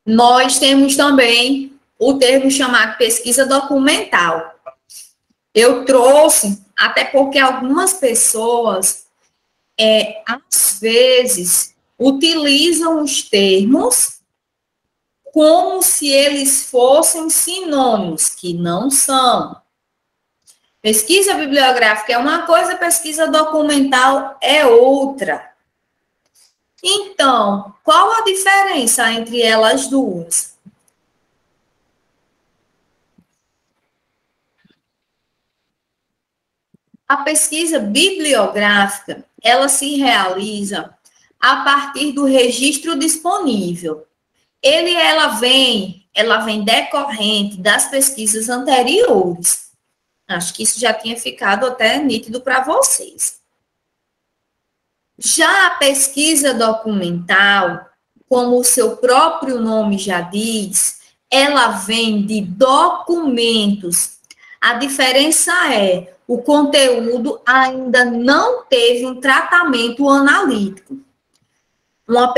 nós temos também o termo chamado pesquisa documental. Eu trouxe, até porque algumas pessoas, às vezes, utilizam os termos como se eles fossem sinônimos, que não são. Pesquisa bibliográfica é uma coisa, pesquisa documental é outra. Então, qual a diferença entre elas duas? A pesquisa bibliográfica, ela se realiza a partir do registro disponível. Ela vem decorrente das pesquisas anteriores. Acho que isso já tinha ficado até nítido para vocês. Já a pesquisa documental, como o seu próprio nome já diz, ela vem de documentos. A diferença é, o conteúdo ainda não teve um tratamento analítico.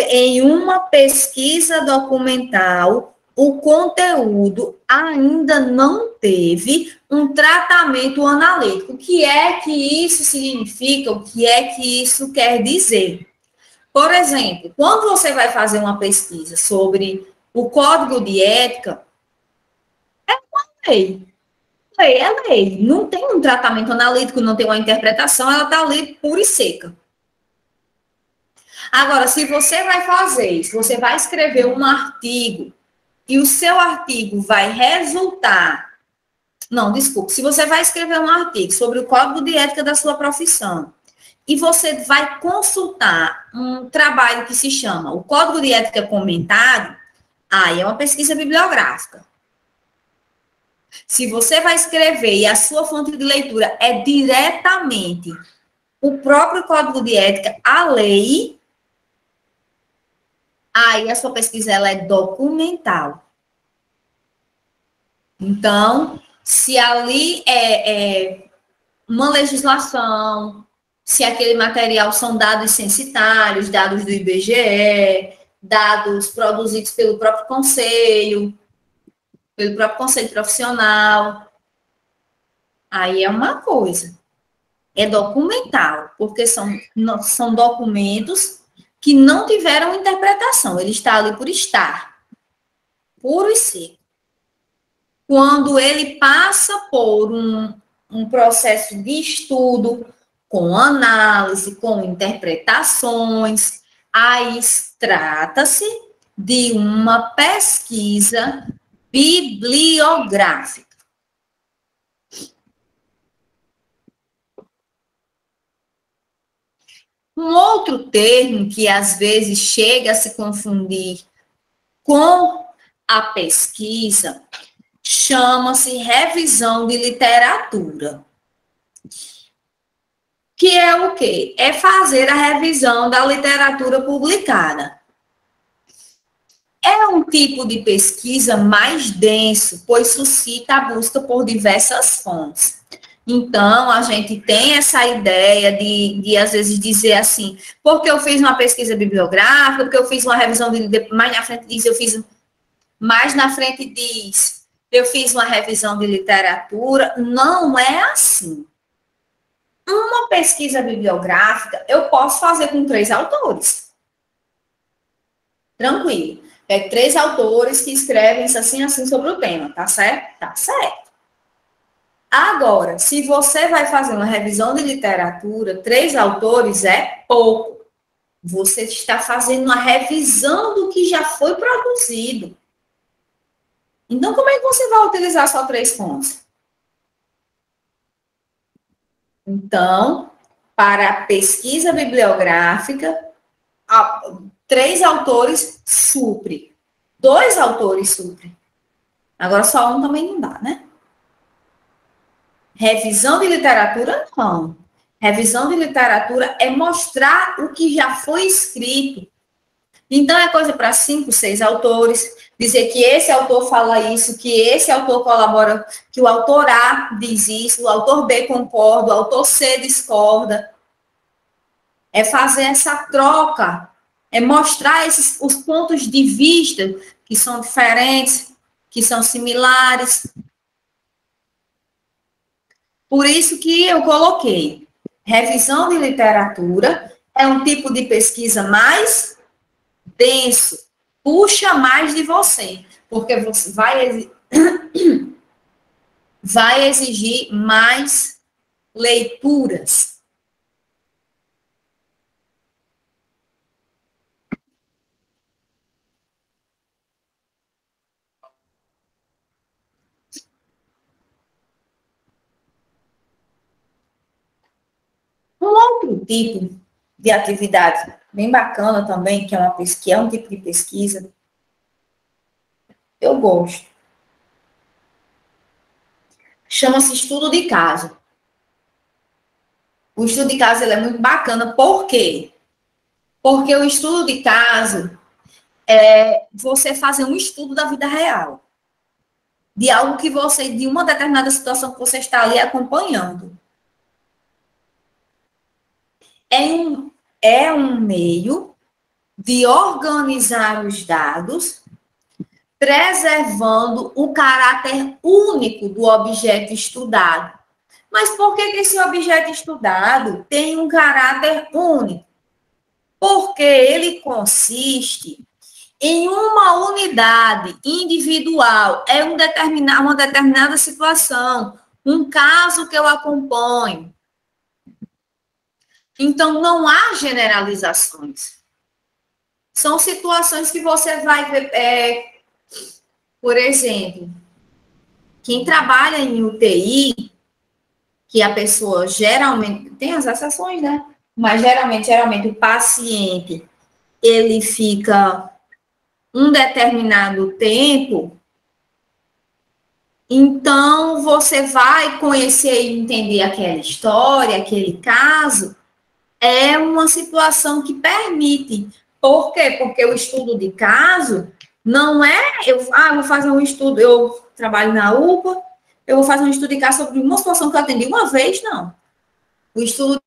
Em uma pesquisa documental, o conteúdo ainda não teve um tratamento analítico. O que é que isso significa? O que é que isso quer dizer? Por exemplo, quando você vai fazer uma pesquisa sobre o código de ética, é uma lei. Lei é lei. Não tem um tratamento analítico, não tem uma interpretação, ela está ali pura e seca. Agora, se você vai fazer, se você vai escrever um artigo e o seu artigo vai resultar... Não, desculpe. Se você vai escrever um artigo sobre o código de ética da sua profissão e você vai consultar um trabalho que se chama o Código de Ética Comentado, aí é uma pesquisa bibliográfica. Se você vai escrever e a sua fonte de leitura é diretamente o próprio Código de Ética, a lei, aí a sua pesquisa ela é documental. Então, se ali é uma legislação, se aquele material são dados censitários, dados do IBGE, dados produzidos pelo próprio conselho profissional, aí é uma coisa. É documental, porque são documentos que não tiveram interpretação, ele está ali por estar, puro e seco. Quando ele passa por um processo de estudo, com análise, com interpretações, aí trata-se de uma pesquisa bibliográfica. Um outro termo que às vezes chega a se confundir com a pesquisa chama-se revisão de literatura. Que é o quê? É fazer a revisão da literatura publicada. É um tipo de pesquisa mais denso, pois suscita a busca por diversas fontes. Então, a gente tem essa ideia de às vezes, dizer assim, porque eu fiz uma pesquisa bibliográfica, porque eu fiz uma revisão, mais na frente diz, mais na frente diz, eu fiz uma revisão de literatura. Não é assim. Uma pesquisa bibliográfica, eu posso fazer com 3 autores. Tranquilo. É 3 autores que escrevem isso assim sobre o tema, tá certo? Tá certo. Agora, se você vai fazer uma revisão de literatura, 3 autores é pouco. Você está fazendo uma revisão do que já foi produzido. Então, como é que você vai utilizar só 3 fontes? Então, para a pesquisa bibliográfica, 3 autores supre. 2 autores supre. Agora, só um também não dá, né? Revisão de literatura, não. Revisão de literatura é mostrar o que já foi escrito. Então, é coisa para 5, 6 autores, dizer que esse autor fala isso, que esse autor colabora, que o autor A diz isso, o autor B concorda, o autor C discorda. É fazer essa troca, é mostrar os pontos de vista que são diferentes, que são similares. Por isso que eu coloquei, revisão de literatura é um tipo de pesquisa mais denso, puxa mais de você, porque você vai exigir mais leituras. Um outro tipo de atividade bem bacana também, que é uma pesquisa, é um tipo de pesquisa, eu gosto. Chama-se estudo de caso. O estudo de caso ele é muito bacana. Por quê? Porque o estudo de caso é você fazer um estudo da vida real. De algo que você, de uma determinada situação que você está ali acompanhando. É um meio de organizar os dados, preservando o caráter único do objeto estudado. Mas por que esse objeto estudado tem um caráter único? Porque ele consiste em uma unidade individual, é uma determinada situação, um caso que eu acompanho. Então, não há generalizações. São situações que você vai ver, por exemplo, quem trabalha em UTI, que a pessoa geralmente, tem as exceções, né? Mas geralmente o paciente, ele fica um determinado tempo, então você vai conhecer e entender aquela história, aquele caso, é uma situação que permite. Por quê? Porque o estudo de caso não é, vou fazer um estudo, eu trabalho na UPA, eu vou fazer um estudo de caso sobre uma situação que eu atendi uma vez, não. O estudo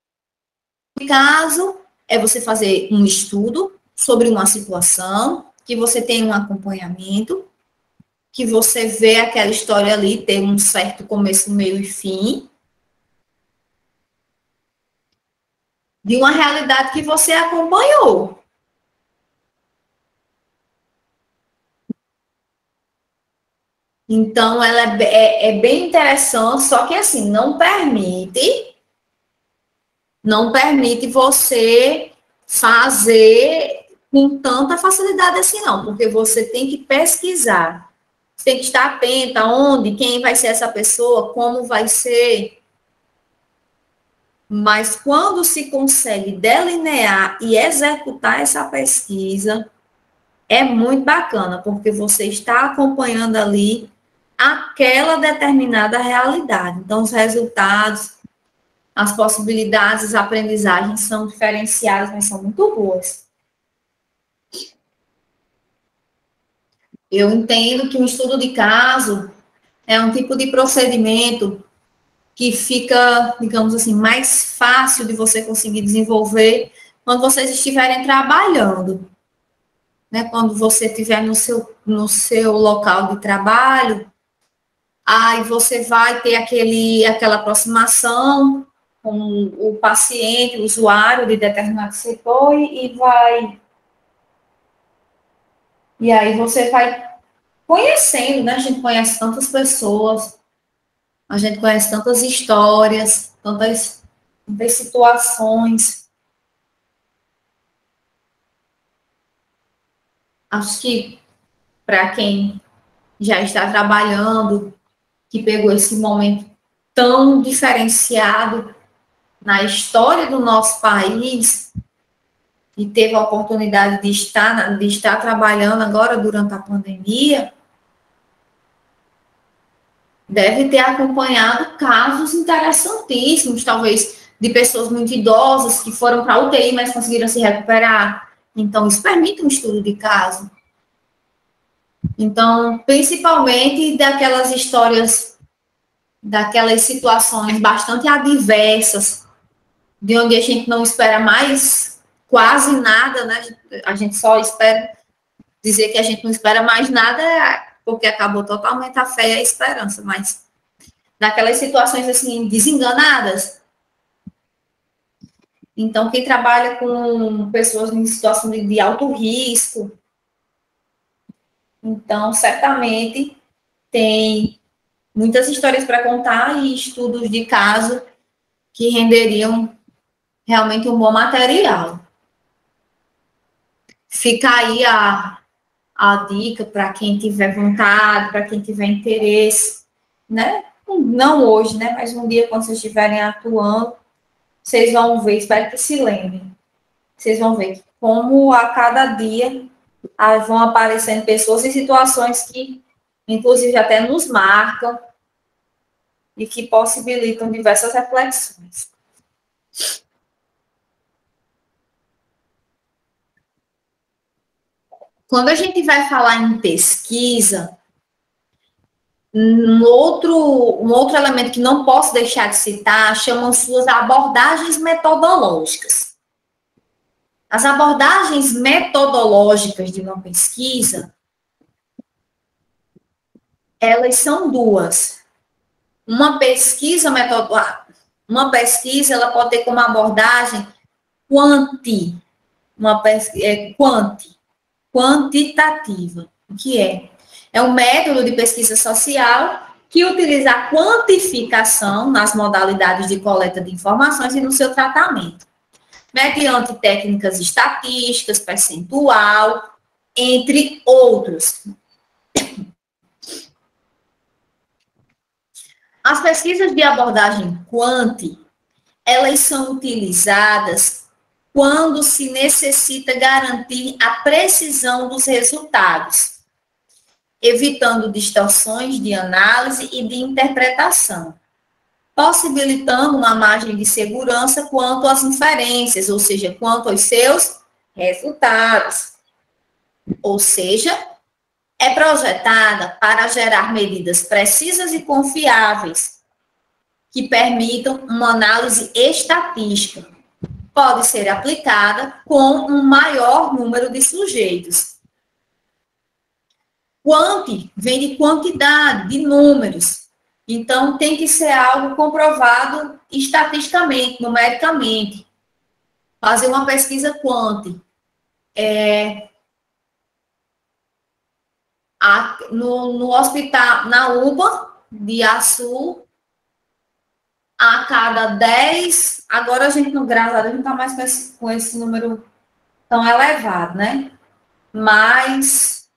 de caso é você fazer um estudo sobre uma situação, que você tem um acompanhamento, que você vê aquela história ali, tem um certo começo, meio e fim, de uma realidade que você acompanhou. Então, ela é bem interessante, só que assim, não permite você fazer com tanta facilidade assim, não, porque você tem que pesquisar, você tem que estar atenta onde, quem vai ser essa pessoa, como vai ser. Mas quando se consegue delinear e executar essa pesquisa, é muito bacana, porque você está acompanhando ali aquela determinada realidade. Então, os resultados, as possibilidades, as aprendizagens são diferenciadas, mas são muito boas. Eu entendo que um estudo de caso é um tipo de procedimento que fica, digamos assim, mais fácil de você conseguir desenvolver quando vocês estiverem trabalhando. Né? Quando você estiver no seu local de trabalho, aí você vai ter aquela aproximação com o paciente, o usuário de determinado setor e aí você vai conhecendo, né? A gente conhece tantas pessoas, a gente conhece tantas histórias, tantas situações. Acho que para quem já está trabalhando, que pegou esse momento tão diferenciado na história do nosso país e teve a oportunidade de estar trabalhando agora durante a pandemia, deve ter acompanhado casos interessantíssimos, talvez de pessoas muito idosas que foram para a UTI, mas conseguiram se recuperar. Então, isso permite um estudo de caso. Então, principalmente daquelas histórias, daquelas situações bastante adversas, de onde a gente não espera mais quase nada, né? A gente só espera dizer que a gente não espera mais nada, porque acabou totalmente a fé e a esperança, mas daquelas situações assim, desenganadas. Então, quem trabalha com pessoas em situação de alto risco, então, certamente, tem muitas histórias para contar e estudos de caso que renderiam realmente um bom material. Fica aí a dica para quem tiver vontade, para quem tiver interesse, né? Não hoje, né? Mas um dia, quando vocês estiverem atuando, vocês vão ver, espero que se lembrem, vocês vão ver como a cada dia vão aparecendo pessoas e situações que, inclusive, até nos marcam e que possibilitam diversas reflexões. Quando a gente vai falar em pesquisa, um outro elemento que não posso deixar de citar chamam suas abordagens metodológicas. As abordagens metodológicas de uma pesquisa, elas são duas. Uma pesquisa ela pode ter como abordagem quantitativa. O que é? É um método de pesquisa social que utiliza a quantificação nas modalidades de coleta de informações e no seu tratamento, mediante técnicas estatísticas, percentual, entre outros. As pesquisas de abordagem quanti, elas são utilizadas quando se necessita garantir a precisão dos resultados, evitando distorções de análise e de interpretação, possibilitando uma margem de segurança quanto às inferências, ou seja, quanto aos seus resultados. Ou seja, é projetada para gerar medidas precisas e confiáveis que permitam uma análise estatística. Pode ser aplicada com um maior número de sujeitos. Quanti vem de quantidade, de números. Então, tem que ser algo comprovado estatisticamente, numericamente. Fazer uma pesquisa quanti. No hospital, na UPA de Açu, a cada 10, agora a gente, graças a Deus, não está mais com esse número tão elevado, né? Mas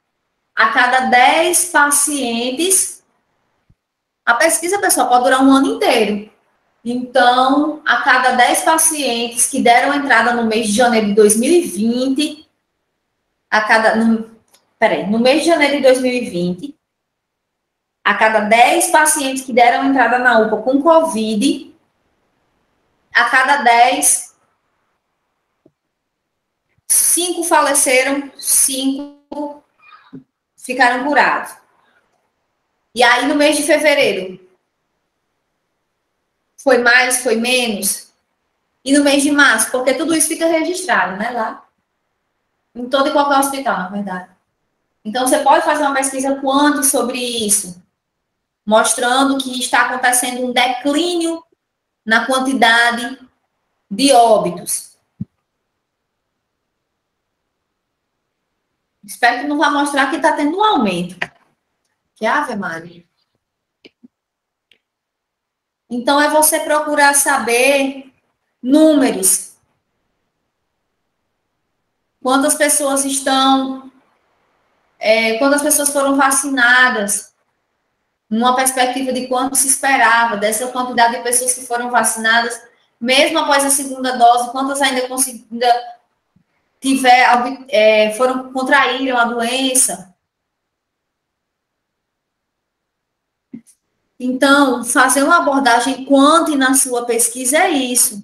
a cada 10 pacientes, a pesquisa, pessoal, pode durar um ano inteiro. Então, a cada 10 pacientes que deram entrada no mês de janeiro de 2020, no mês de janeiro de 2020, a cada 10 pacientes que deram entrada na UPA com Covid, a cada 10, 5 faleceram, 5 ficaram curados. E aí, no mês de fevereiro, foi mais, foi menos? E no mês de março, porque tudo isso fica registrado, né, lá? Em todo e qualquer hospital, na verdade. Então, você pode fazer uma pesquisa quanto sobre isso, mostrando que está acontecendo um declínio na quantidade de óbitos. Espero que não vá mostrar que está tendo um aumento. Que Ave Maria. Então, é você procurar saber números. Quantas pessoas estão... quantas pessoas foram vacinadas, numa perspectiva de quanto se esperava, dessa quantidade de pessoas que foram vacinadas, mesmo após a segunda dose, quantas ainda contraíram a doença. Então, fazer uma abordagem quanto na sua pesquisa é isso.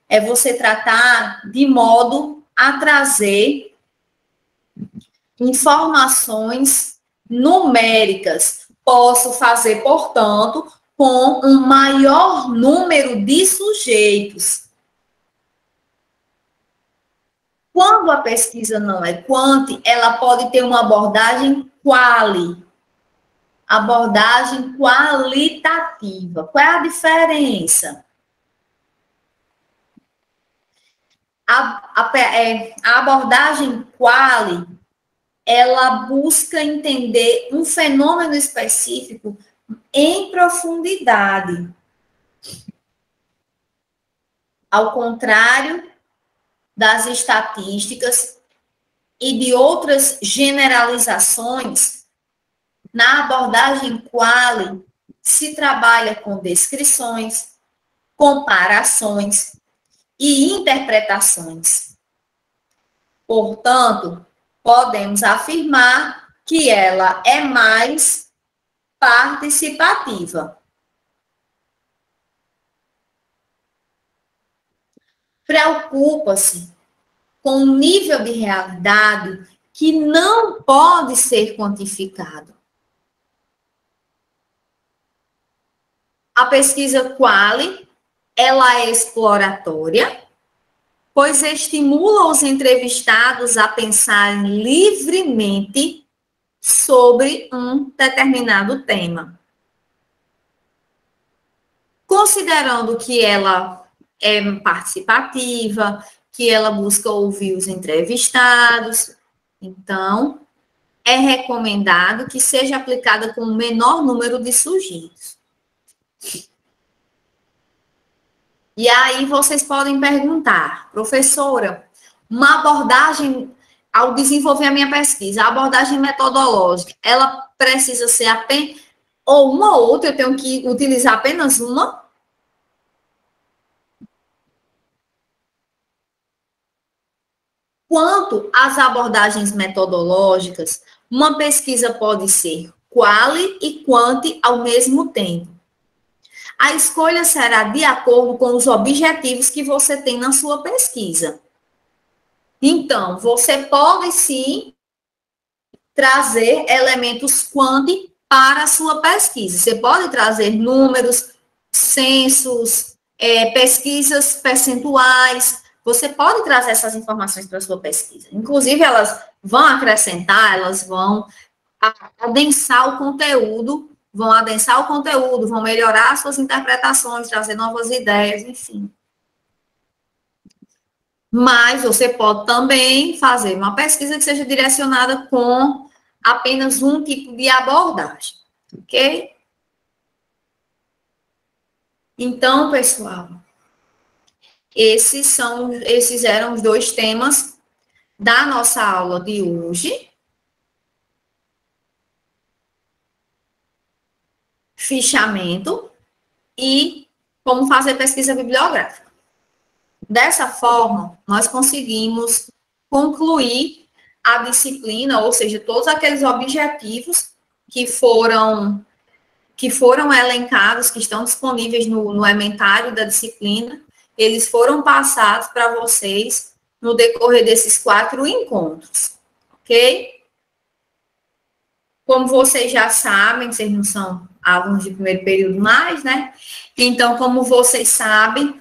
É você tratar de modo a trazer informações numéricas. Posso fazer, portanto, com um maior número de sujeitos. Quando a pesquisa não é quanti, ela pode ter uma abordagem quali. Abordagem qualitativa. Qual é a diferença? A abordagem quali, ela busca entender um fenômeno específico em profundidade. Ao contrário das estatísticas e de outras generalizações, na abordagem quali se trabalha com descrições, comparações e interpretações. Portanto, podemos afirmar que ela é mais participativa. Preocupa-se com um nível de realidade que não pode ser quantificado. A pesquisa quali, ela é exploratória, pois estimula os entrevistados a pensarem livremente sobre um determinado tema. Considerando que ela é participativa, que ela busca ouvir os entrevistados, então, é recomendado que seja aplicada com o menor número de sujeitos. E aí vocês podem perguntar, professora, uma abordagem, ao desenvolver a minha pesquisa, a abordagem metodológica, ela precisa ser apenas, ou uma ou outra, eu tenho que utilizar apenas uma? Quanto às abordagens metodológicas, uma pesquisa pode ser quali e quanti ao mesmo tempo. A escolha será de acordo com os objetivos que você tem na sua pesquisa. Então, você pode sim trazer elementos quanti para a sua pesquisa. Você pode trazer números, censos, pesquisas percentuais. Você pode trazer essas informações para a sua pesquisa. Inclusive, elas vão acrescentar, elas vão adensar o conteúdo, vão melhorar suas interpretações, trazer novas ideias, enfim. Mas você pode também fazer uma pesquisa que seja direcionada com apenas um tipo de abordagem, ok? Então, pessoal, esses eram os 2 temas da nossa aula de hoje. Fichamento e como fazer pesquisa bibliográfica. Dessa forma, nós conseguimos concluir a disciplina, ou seja, todos aqueles objetivos que foram elencados, que estão disponíveis no ementário da disciplina, eles foram passados para vocês no decorrer desses 4 encontros, ok? Como vocês já sabem, vocês não são alunos de primeiro período mais, né? Então, como vocês sabem,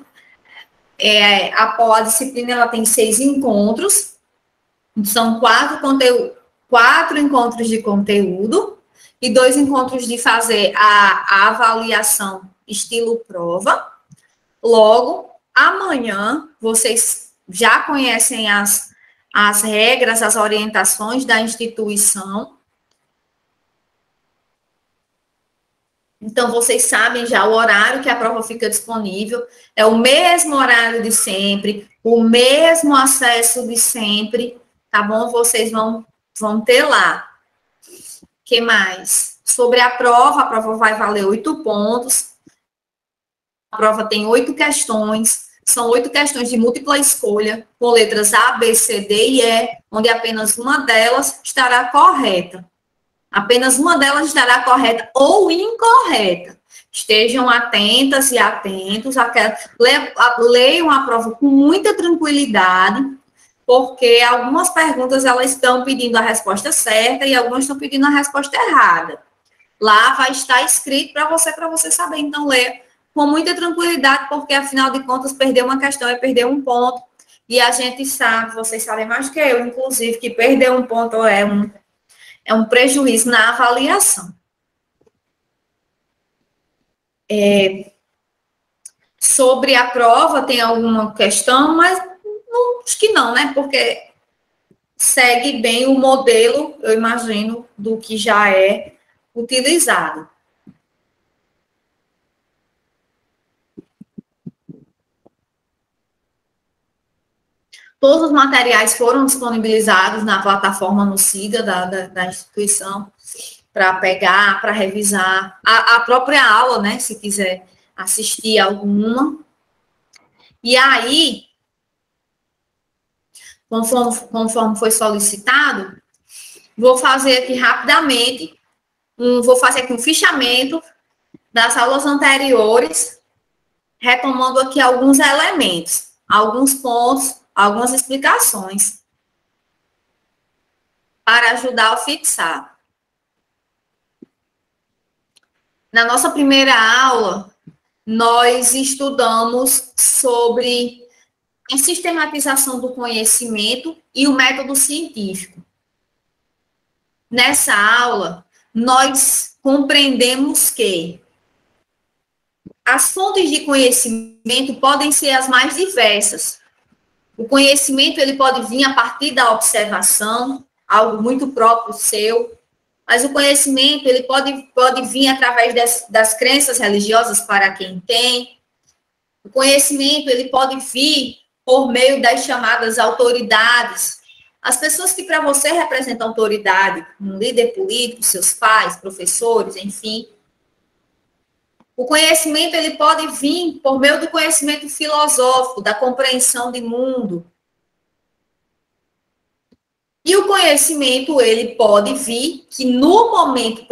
a disciplina ela tem 6 encontros, são 4 encontros de conteúdo e 2 encontros de fazer a avaliação estilo prova. Logo, amanhã, vocês já conhecem as regras, as orientações da instituição. Então, vocês sabem já o horário que a prova fica disponível. É o mesmo horário de sempre, o mesmo acesso de sempre, tá bom? Vocês vão ter lá. O que mais? Sobre a prova vai valer 8 pontos. A prova tem 8 questões. São 8 questões de múltipla escolha, com letras A, B, C, D e E, onde apenas uma delas estará correta. Apenas uma delas estará correta ou incorreta. Estejam atentas e atentos. Leiam a prova com muita tranquilidade, porque algumas perguntas elas estão pedindo a resposta certa e algumas estão pedindo a resposta errada. Lá vai estar escrito para você saber. Então, leia com muita tranquilidade, porque, afinal de contas, perder uma questão é perder um ponto. E a gente sabe, vocês sabem mais que eu, inclusive, que perder um ponto é um prejuízo na avaliação. Sobre a prova, tem alguma questão, mas acho que não, né? Porque segue bem o modelo, eu imagino, do que já é utilizado. Todos os materiais foram disponibilizados na plataforma no SIGA da instituição para pegar, para revisar a própria aula, né? Se quiser assistir alguma. E aí, conforme foi solicitado, vou fazer aqui rapidamente, vou fazer aqui um fichamento das aulas anteriores, retomando aqui alguns elementos, alguns pontos, algumas explicações, para ajudar a fixar. Na nossa primeira aula, nós estudamos sobre a sistematização do conhecimento e o método científico. Nessa aula, nós compreendemos que as fontes de conhecimento podem ser as mais diversas. O conhecimento ele pode vir a partir da observação, algo muito próprio seu, mas o conhecimento ele pode vir através das crenças religiosas para quem tem. O conhecimento ele pode vir por meio das chamadas autoridades. As pessoas que para você representam autoridade, um líder político, seus pais, professores, enfim. O conhecimento ele pode vir por meio do conhecimento filosófico, da compreensão de mundo. E o conhecimento ele pode vir que no momento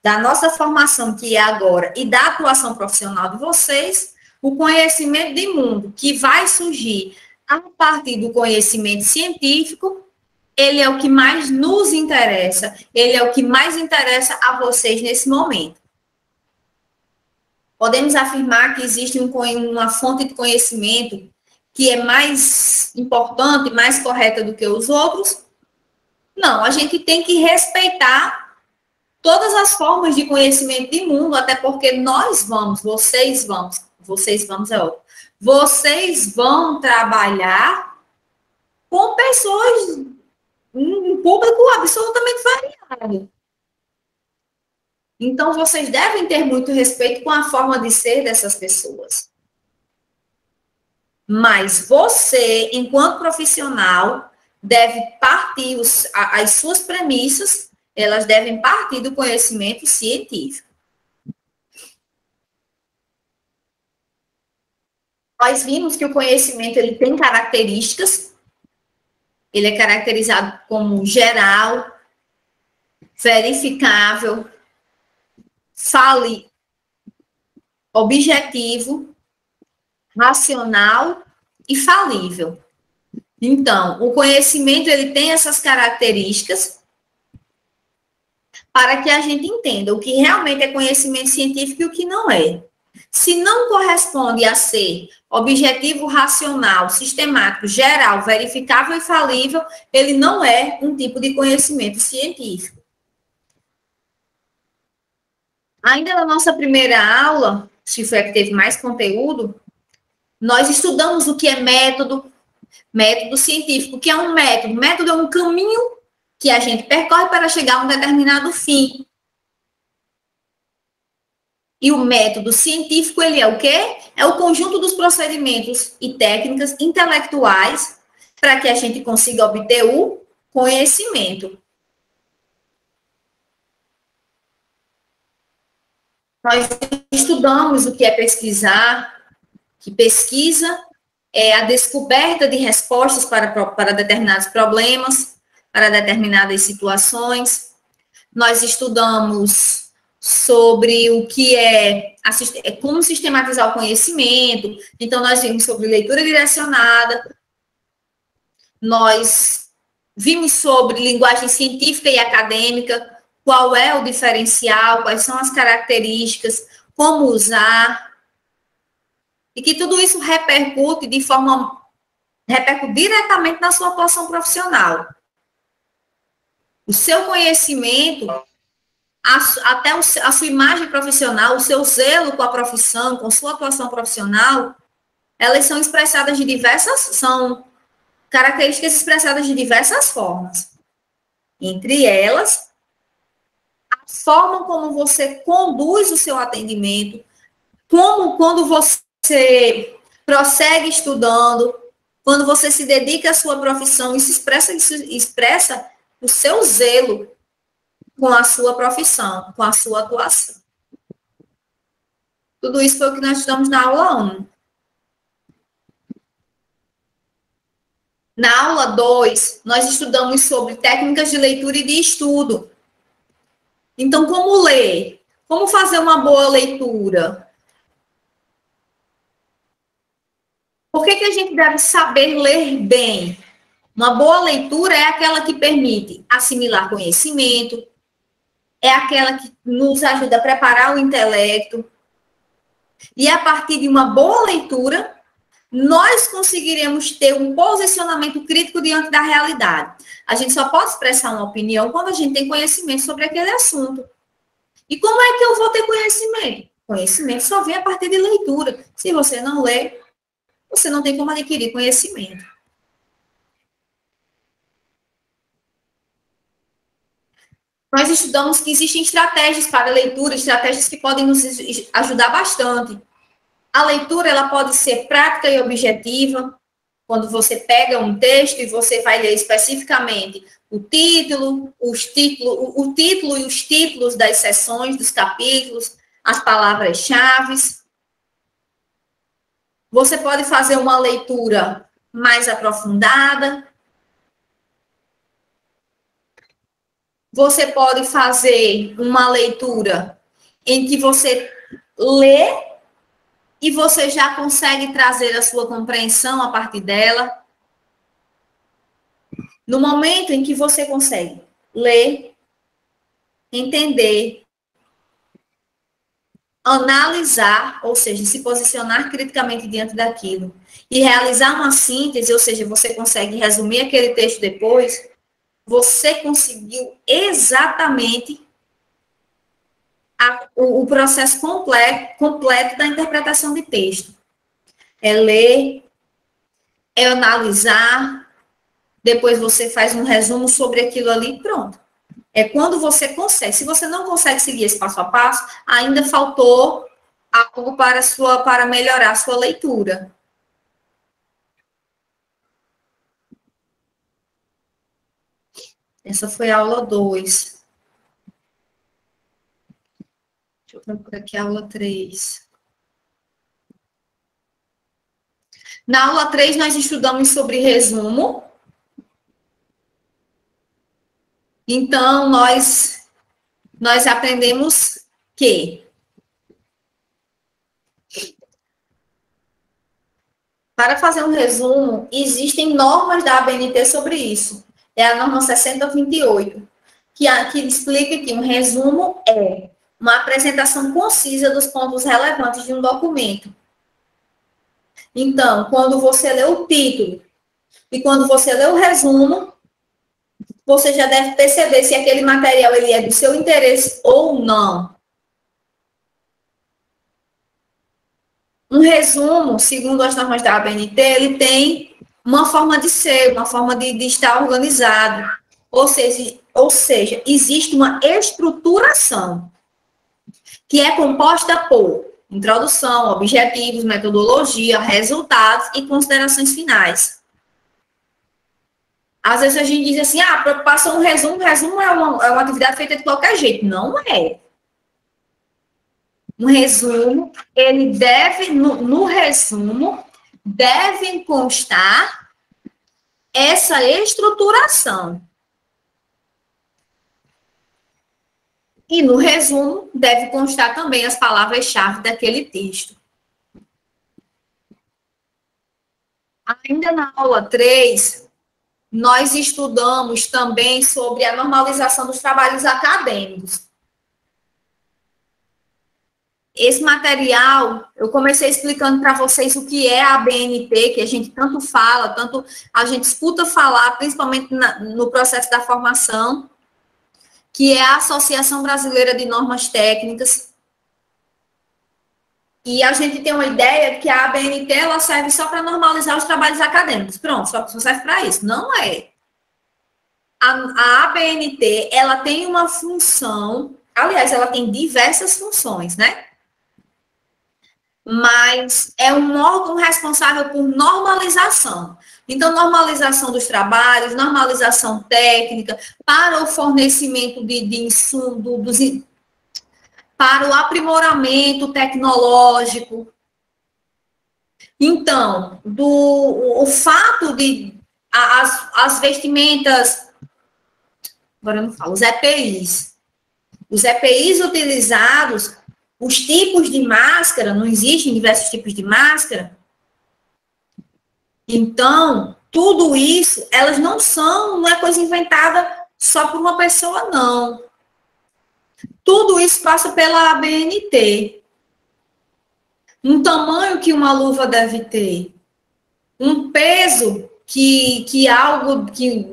da nossa formação, que é agora, e da atuação profissional de vocês, o conhecimento de mundo que vai surgir a partir do conhecimento científico, ele é o que mais nos interessa, ele é o que mais interessa a vocês nesse momento. Podemos afirmar que existe uma fonte de conhecimento que é mais importante, mais correta do que os outros? Não, a gente tem que respeitar todas as formas de conhecimento de mundo, até porque vocês vão trabalhar com pessoas, um público absolutamente variado. Então, vocês devem ter muito respeito com a forma de ser dessas pessoas. Mas você, enquanto profissional, deve partir, as suas premissas, elas devem partir do conhecimento científico. Nós vimos que o conhecimento ele tem características Ele é caracterizado como geral, verificável, objetivo, racional e falível. Então, o conhecimento ele tem essas características para que a gente entenda o que realmente é conhecimento científico e o que não é. Se não corresponde a ser objetivo, racional, sistemático, geral, verificável e falível, ele não é um tipo de conhecimento científico. Ainda na nossa primeira aula, se foi a que teve mais conteúdo, nós estudamos o que é método científico. O que é um método? Método é um caminho que a gente percorre para chegar a um determinado fim. E o método científico, ele é o quê? É o conjunto dos procedimentos e técnicas intelectuais para que a gente consiga obter o conhecimento. Nós estudamos o que é pesquisar, que pesquisa é a descoberta de respostas para determinados problemas, para determinadas situações. Nós estudamos sobre o que é como sistematizar o conhecimento. Então, nós vimos sobre leitura direcionada, nós vimos sobre linguagem científica e acadêmica, qual é o diferencial, quais são as características, como usar, e que tudo isso repercute diretamente na sua atuação profissional. O seu conhecimento, até a sua imagem profissional, o seu zelo com a profissão, com sua atuação profissional, elas são expressadas são características expressadas de diversas formas. Entre elas, a forma como você conduz o seu atendimento, quando você prossegue estudando, quando você se dedica à sua profissão, isso expressa o seu zelo com a sua profissão, com a sua atuação. Tudo isso foi o que nós estudamos na aula 1. Na aula 2, nós estudamos sobre técnicas de leitura e de estudo. Então, como ler? Como fazer uma boa leitura? Por que a gente deve saber ler bem? Uma boa leitura é aquela que permite assimilar conhecimento, é aquela que nos ajuda a preparar o intelecto. E a partir de uma boa leitura, nós conseguiremos ter um posicionamento crítico diante da realidade. A gente só pode expressar uma opinião quando a gente tem conhecimento sobre aquele assunto. E como é que eu vou ter conhecimento? Conhecimento só vem a partir de leitura. Se você não lê, você não tem como adquirir conhecimento. Nós estudamos que existem estratégias para leitura, estratégias que podem nos ajudar bastante. A leitura ela pode ser prática e objetiva, quando você pega um texto e você vai ler especificamente o título e os títulos das seções, dos capítulos, as palavras-chave. Você pode fazer uma leitura mais aprofundada. Você pode fazer uma leitura em que você lê e você já consegue trazer a sua compreensão a partir dela. No momento em que você consegue ler, entender, analisar, ou seja, se posicionar criticamente diante daquilo, e realizar uma síntese, ou seja, você consegue resumir aquele texto depois, você conseguiu exatamente o processo completo da interpretação de texto. É ler, é analisar, depois você faz um resumo sobre aquilo ali, pronto. É quando você consegue. Se você não consegue seguir esse passo a passo, ainda faltou algo para melhorar a sua leitura. Essa foi a aula 2. Deixa eu procurar aqui a aula 3. Na aula 3, nós estudamos sobre resumo. Então, nós aprendemos que para fazer um resumo, existem normas da ABNT sobre isso. É a norma 6028, que explica que um resumo é uma apresentação concisa dos pontos relevantes de um documento. Então, quando você lê o título e quando você lê o resumo, você já deve perceber se aquele material ele é do seu interesse ou não. Um resumo, segundo as normas da ABNT, ele tem uma forma de ser, uma forma de estar organizado. Ou seja, existe uma estruturação que é composta por introdução, objetivos, metodologia, resultados e considerações finais. Às vezes a gente diz assim, passou um resumo é uma atividade feita de qualquer jeito. Não é. Um resumo, ele deve, no resumo, devem constar essa estruturação. E no resumo, deve constar também as palavras-chave daquele texto. Ainda na aula 3, nós estudamos também sobre a normalização dos trabalhos acadêmicos. Esse material, eu comecei explicando para vocês o que é a ABNT, que a gente tanto fala, tanto a gente escuta falar, principalmente no processo da formação, que é a Associação Brasileira de Normas Técnicas. E a gente tem uma ideia que a ABNT ela serve só para normalizar os trabalhos acadêmicos. Pronto, só serve para isso. Não é. A ABNT, ela tem uma função, aliás, ela tem diversas funções, né? Mas é um órgão responsável por normalização. Então, normalização dos trabalhos, normalização técnica, para o fornecimento de insumo, para o aprimoramento tecnológico. Então, o fato de as vestimentas, agora eu não falo, os EPIs utilizados, os tipos de máscara, não existem diversos tipos de máscara. Então, tudo isso, elas não é coisa inventada só por uma pessoa, não. Tudo isso passa pela ABNT. Um tamanho que uma luva deve ter. Um peso que algo que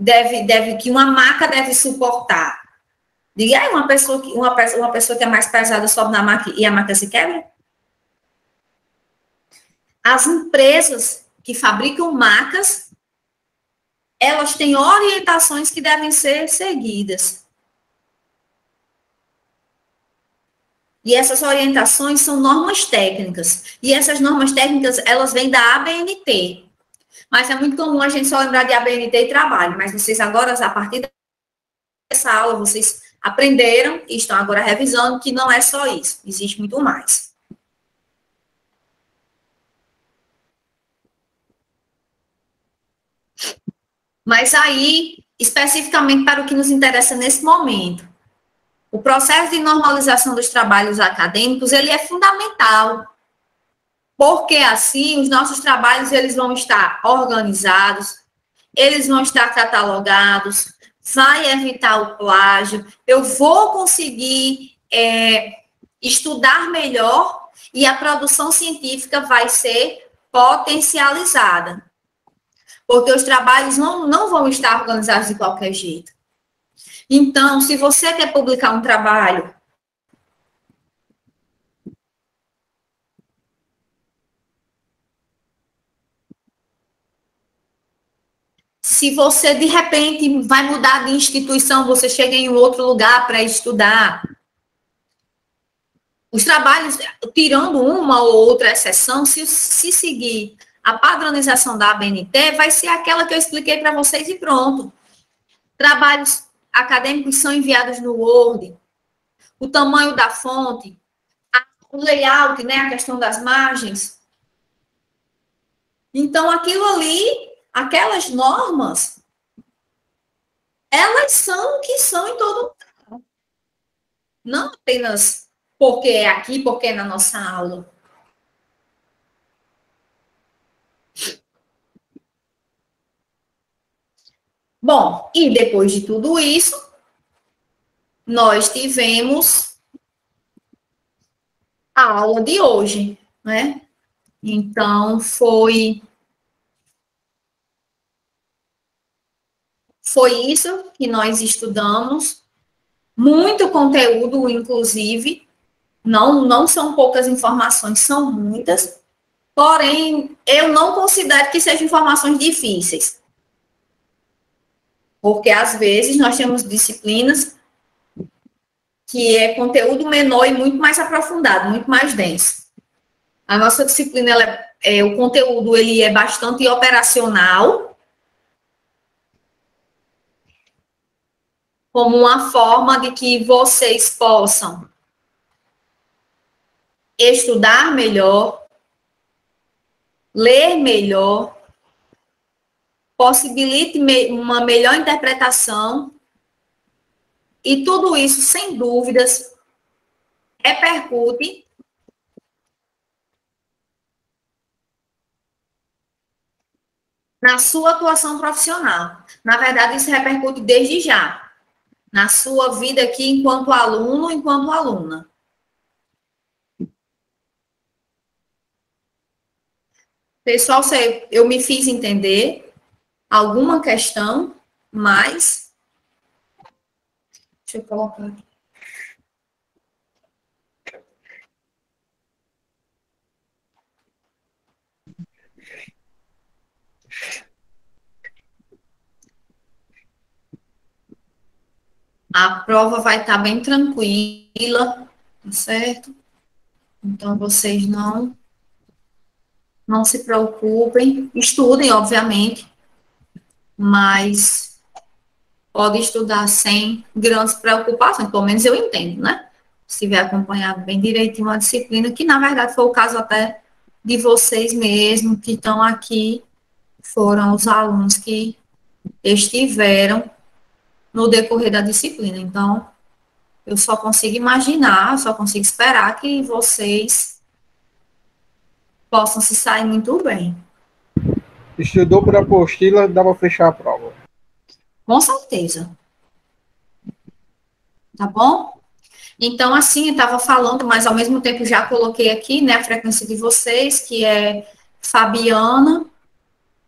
que uma maca deve suportar. Diga aí, uma pessoa que é mais pesada sobe na maca e a maca se quebra? As empresas que fabricam macas, elas têm orientações que devem ser seguidas. E essas orientações são normas técnicas. E essas normas técnicas, elas vêm da ABNT. Mas é muito comum a gente só lembrar de ABNT e trabalho. Mas vocês agora, a partir dessa aula, vocês aprenderam e estão agora revisando que não é só isso. Existe muito mais. Mas aí, especificamente para o que nos interessa nesse momento, o processo de normalização dos trabalhos acadêmicos, ele é fundamental, porque assim os nossos trabalhos eles vão estar organizados, eles vão estar catalogados, vai evitar o plágio, eu vou conseguir estudar melhor e a produção científica vai ser potencializada. Porque os trabalhos não vão estar organizados de qualquer jeito. Então, se você quer publicar um trabalho, se você, de repente, vai mudar de instituição, você chega em outro lugar para estudar, os trabalhos, tirando uma ou outra exceção, se seguir a padronização da ABNT, vai ser aquela que eu expliquei para vocês e pronto. Trabalhos acadêmicos são enviados no Word, o tamanho da fonte, o layout, né, a questão das margens. Então, aquilo ali, aquelas normas, elas são o que são em todo lugar. Não apenas porque é aqui, porque é na nossa aula. Bom, e depois de tudo isso, nós tivemos a aula de hoje, né? Então, foi isso que nós estudamos. Muito conteúdo, inclusive. Não são poucas informações, são muitas. Porém, eu não considero que sejam informações difíceis. Porque, às vezes, nós temos disciplinas que é conteúdo menor e muito mais aprofundado, muito mais denso. A nossa disciplina, o conteúdo ele é bastante operacional, como uma forma de que vocês possam estudar melhor, ler melhor, possibilite uma melhor interpretação, e tudo isso, sem dúvidas, repercute na sua atuação profissional. Na verdade, isso repercute desde já, na sua vida aqui enquanto aluno, enquanto aluna. Pessoal, eu me fiz entender alguma questão, mas... Deixa eu colocar aqui. A prova vai estar bem tranquila, tá certo? Então, vocês não se preocupem. Estudem, obviamente, mas pode estudar sem grandes preocupações, pelo menos eu entendo, né? Se tiver acompanhado bem direitinho a disciplina, que na verdade foi o caso até de vocês mesmos que estão aqui, foram os alunos que estiveram no decorrer da disciplina. Então, eu só consigo imaginar, só consigo esperar que vocês possam se sair muito bem. Estudou por apostila, dá para fechar a prova. Com certeza. Tá bom? Então, assim, eu estava falando, mas ao mesmo tempo já coloquei aqui, né, a frequência de vocês, que é Fabiana,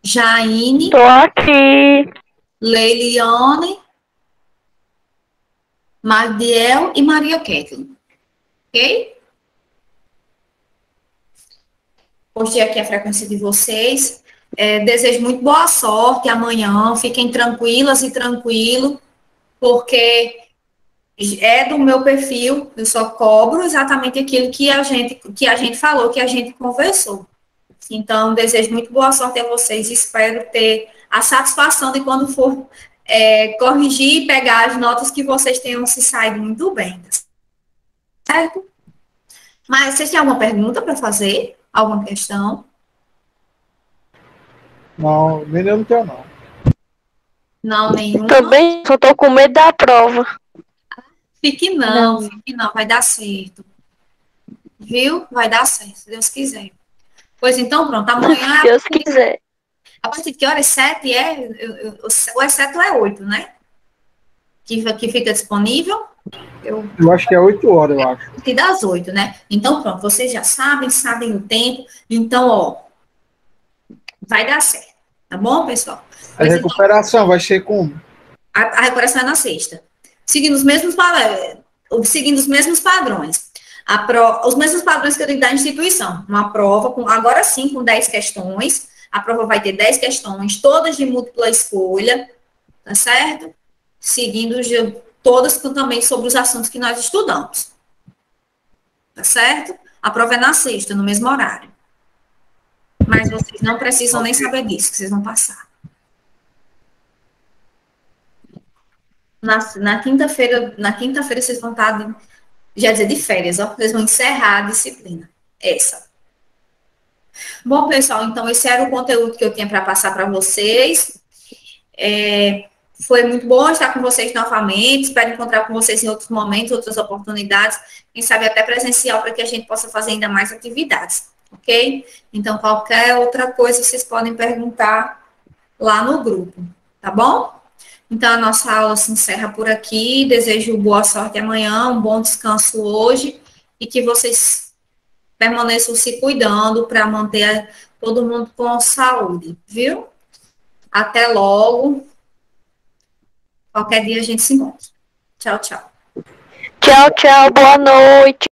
Jaine. Tô aqui. Leiliane, Magdiel e Maria Kathleen. Ok? Postei aqui a frequência de vocês. Desejo muito boa sorte amanhã. Fiquem tranquilas e tranquilo, porque é do meu perfil. Eu só cobro exatamente aquilo que a gente falou, que a gente conversou. Então, desejo muito boa sorte a vocês. Espero ter a satisfação de quando for corrigir e pegar as notas que vocês tenham se saído muito bem. Certo? Mas vocês têm alguma pergunta para fazer? Alguma questão? Não, nem eu não tenho, não. Não, nenhuma? Também só tô com medo da prova. Fique não, vai dar certo. Viu? Vai dar certo, se Deus quiser. Pois então, pronto, amanhã... Se Deus quiser. A partir de que horas? 7 ou é 7 ou é 8, né? Que fica disponível? Eu acho que é 8 horas, eu acho. Que das 8, né? Então, pronto, vocês já sabem o tempo. Então, ó, vai dar certo. Tá bom, pessoal? A recuperação vai ser como? A recuperação é na sexta. Seguindo os mesmos padrões. Os mesmos padrões que eu tenho da instituição. Uma prova, agora sim, com 10 questões. A prova vai ter 10 questões, todas de múltipla escolha, tá certo? Seguindo todas também sobre os assuntos que nós estudamos. Tá certo? A prova é na sexta, no mesmo horário. Mas vocês não precisam nem saber disso, que vocês vão passar. Na quinta-feira vocês vão estar, já dizer, de férias, ó. Vocês vão encerrar a disciplina. Essa. Bom, pessoal, então esse era o conteúdo que eu tinha para passar para vocês. Foi muito bom estar com vocês novamente. Espero encontrar com vocês em outros momentos, outras oportunidades. Quem sabe até presencial, para que a gente possa fazer ainda mais atividades. Ok? Então, qualquer outra coisa, vocês podem perguntar lá no grupo. Tá bom? Então, a nossa aula se encerra por aqui. Desejo boa sorte amanhã, um bom descanso hoje e que vocês permaneçam se cuidando para manter todo mundo com saúde, viu? Até logo. Qualquer dia a gente se encontra. Tchau, tchau. Tchau, tchau, boa noite.